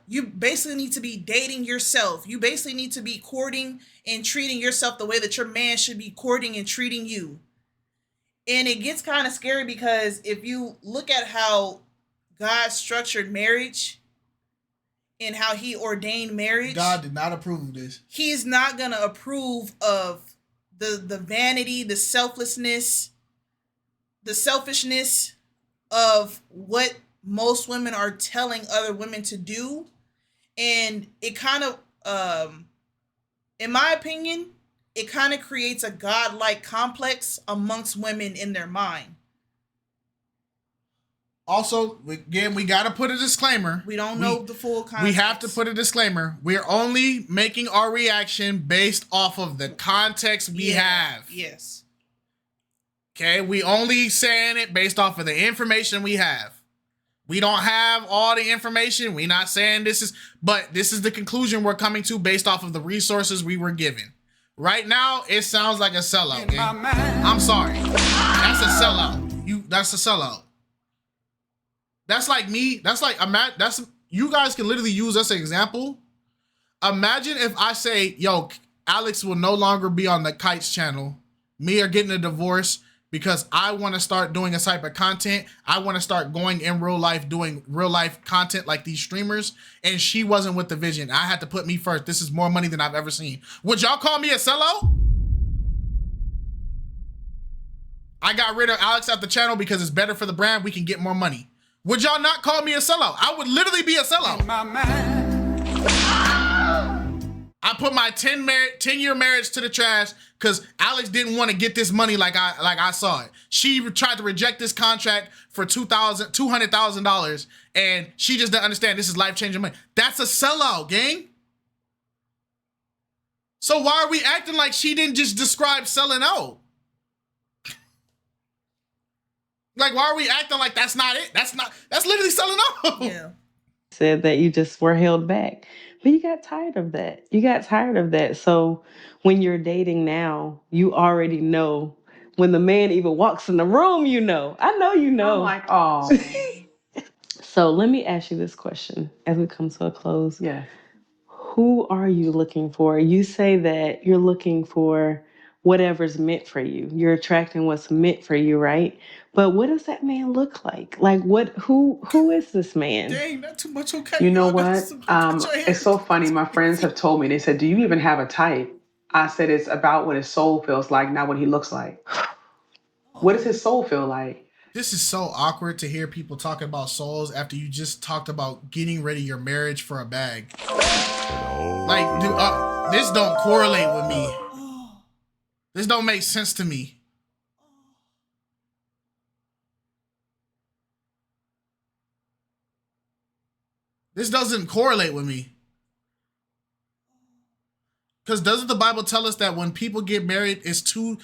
you basically need to be dating yourself. You basically need to be courting and treating yourself the way that your man should be courting and treating you. And it gets kind of scary because if you look at how God structured marriage and how he ordained marriage, God did not approve of this. He's not going to approve of the vanity, the selflessness, the selfishness of what most women are telling other women to do. And it kind of, in my opinion, it kind of creates a godlike complex amongst women in their mind. Also, again, we got to put a disclaimer. We don't know the full context. We have to put a disclaimer. We're only making our reaction based off of the context we have. Yes. Okay, we only saying it based off of the information we have. We don't have all the information. We're not saying this is the conclusion we're coming to based off of the resources we were given. Right now, it sounds like a sellout. Okay? I'm sorry. That's a sellout. That's a sellout. That's like me. You guys can literally use this example. Imagine if I say, yo, Alex will no longer be on the KiteZz channel. Me are getting a divorce because I want to start doing a type of content. I want to start going in real life, doing real life content like these streamers. And she wasn't with the vision. I had to put me first. This is more money than I've ever seen. Would y'all call me a sellout? I got rid of Alex off the channel because it's better for the brand. We can get more money. Would y'all not call me a sellout? I would literally be a sellout. I put my 10-year marriage to the trash because Alex didn't want to get this money like I saw it. She tried to reject this contract for $200,000 and she just didn't understand this is life-changing money. That's a sellout, gang. So why are we acting like she didn't just describe selling out? Like, why are we acting like that's not it? That's literally selling out. Yeah. Said that you just were held back. But you got tired of that. You got tired of that. So when you're dating now, you already know. When the man even walks in the room, you know. I know you know. I'm like, oh. So let me ask you this question as we come to a close. Yeah. Who are you looking for? You say that you're looking for whatever's meant for you. You're attracting what's meant for you, right? But what does that man look like? Like who is this man? Dang, not too much okay. You know what? It's so funny. My friends have told me, they said, do you even have a type? I said, it's about what his soul feels like, not what he looks like. What does his soul feel like? This is so awkward to hear people talking about souls after you just talked about getting ready your marriage for a bag. Like, dude, this don't correlate with me. This don't make sense to me. This doesn't correlate with me. Because doesn't the Bible tell us that when people get married, it's two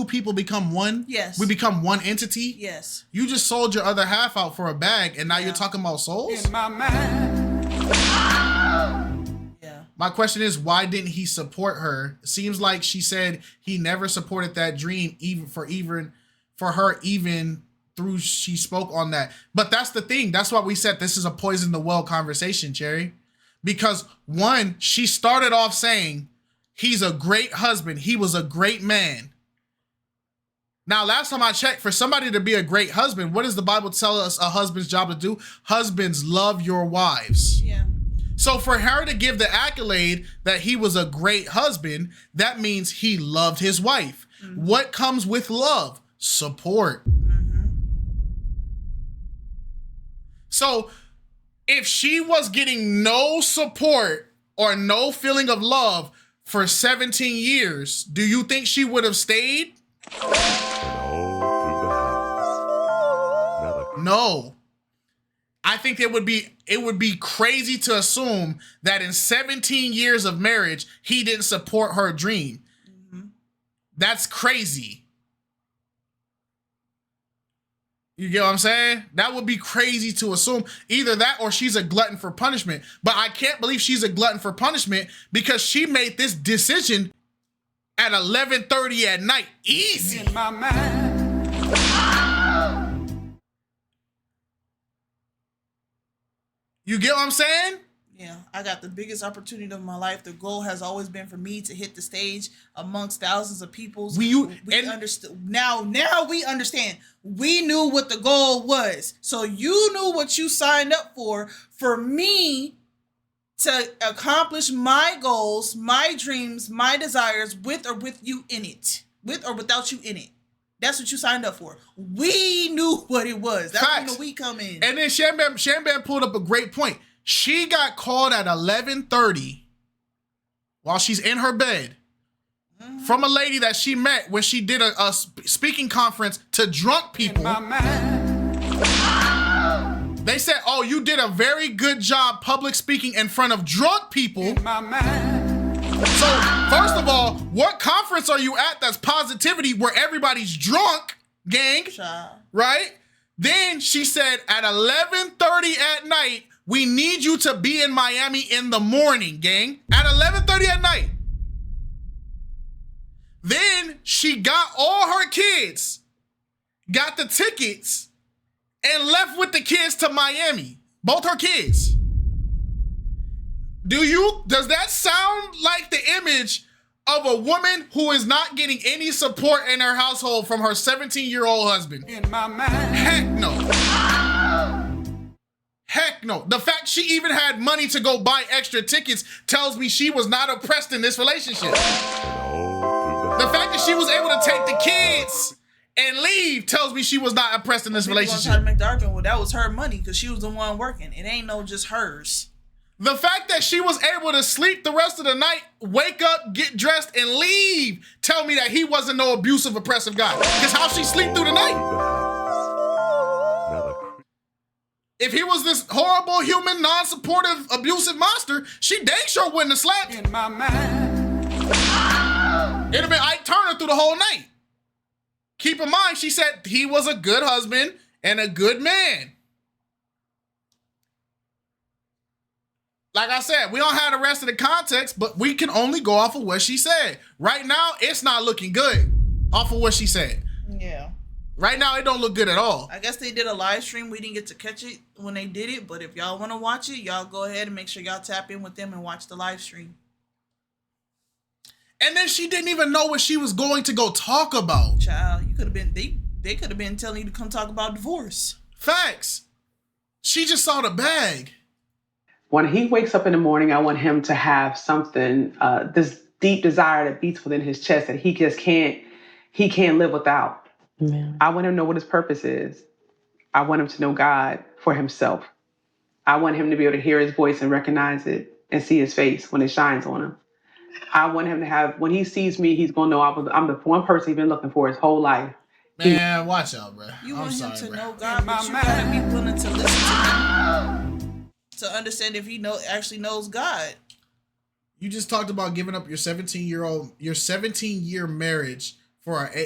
people become one? Yes. We become one entity? Yes. You just sold your other half out for a bag and now you're talking about souls? In my mind. Yeah. My question is, why didn't he support her? Seems like she said he never supported that dream even for her through she spoke on that. But that's the thing. That's why we said this is a poison the well conversation, Cherry. Because one, she started off saying he's a great husband. He was a great man. Now, last time I checked, for somebody to be a great husband, what does the Bible tell us a husband's job to do? Husbands, love your wives. Yeah. So for her to give the accolade that he was a great husband, that means he loved his wife. Mm-hmm. What comes with love? Support. So if she was getting no support or no feeling of love for 17 years, do you think she would have stayed? No. I think it would be crazy to assume that in 17 years of marriage, he didn't support her dream. Mm-hmm. That's crazy. You get what I'm saying? That would be crazy to assume. Either that or she's a glutton for punishment. But I can't believe she's a glutton for punishment because she made this decision at 11:30 at night. Easy. In my mind. You get what I'm saying? Yeah, I got the biggest opportunity of my life. The goal has always been for me to hit the stage amongst thousands of people. We understood. Now we understand. We knew what the goal was. So you knew what you signed up for me to accomplish my goals, my dreams, my desires with or with you in it. With or without you in it. That's what you signed up for. We knew what it was. That's when the we come in. And then Shambam pulled up a great point. She got called at 11:30 while she's in her bed from a lady that she met when she did a speaking conference to drunk people. They said, oh, you did a very good job public speaking in front of drunk people. So, first of all, what conference are you at that's positivity where everybody's drunk, gang? Right? Then she said at 11:30 at night, we need you to be in Miami in the morning, gang. At 11:30 at night. Then she got all her kids, got the tickets, and left with the kids to Miami. Both her kids. Does that sound like the image of a woman who is not getting any support in her household from her 17-year-old husband. In my mind. Heck no. Heck no. The fact she even had money to go buy extra tickets tells me she was not oppressed in this relationship. The fact that she was able to take the kids and leave tells me she was not oppressed in this relationship. Try to make the argument, well, that was her money because she was the one working. It ain't no just hers. The fact that she was able to sleep the rest of the night, wake up, get dressed, and leave tell me that he wasn't no abusive, oppressive guy. Because how she sleep through the night? If he was this horrible, human, non-supportive, abusive monster, she dang sure wouldn't have slept. In my mind. It'd have been Ike Turner through the whole night. Keep in mind, she said he was a good husband and a good man. Like I said, we don't have the rest of the context, but we can only go off of what she said. Right now, it's not looking good off of what she said. Yeah. Right now, it don't look good at all. I guess they did a live stream. We didn't get to catch it when they did it, but if y'all want to watch it, y'all go ahead and make sure y'all tap in with them and watch the live stream. And then she didn't even know what she was going to go talk about. Child, you could have been, they could have been telling you to come talk about divorce. Facts. She just saw the bag. When he wakes up in the morning, I want him to have something, this deep desire that beats within his chest that he just can't live without. Yeah. I want him to know what his purpose is. I want him to know God for himself. I want him to be able to hear his voice and recognize it and see his face when it shines on him. I want him to have, when he sees me, he's going to know I'm the one person he's been looking for his whole life. Man, watch out, bro. You want him to know God, but you gotta be willing to listen to him to understand if he actually knows God. You just talked about giving up your 17-year marriage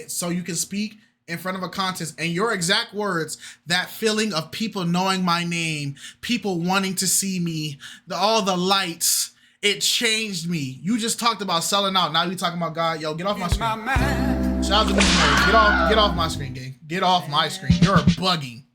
so you can speak in front of a contest, and your exact words, that feeling of people knowing my name, people wanting to see me, all the lights, it changed me. You just talked about selling out. Now you talking about God. Yo, get off my screen. Shout out to Meet2Marry. Get off my screen, gang. Get off my screen. You're bugging.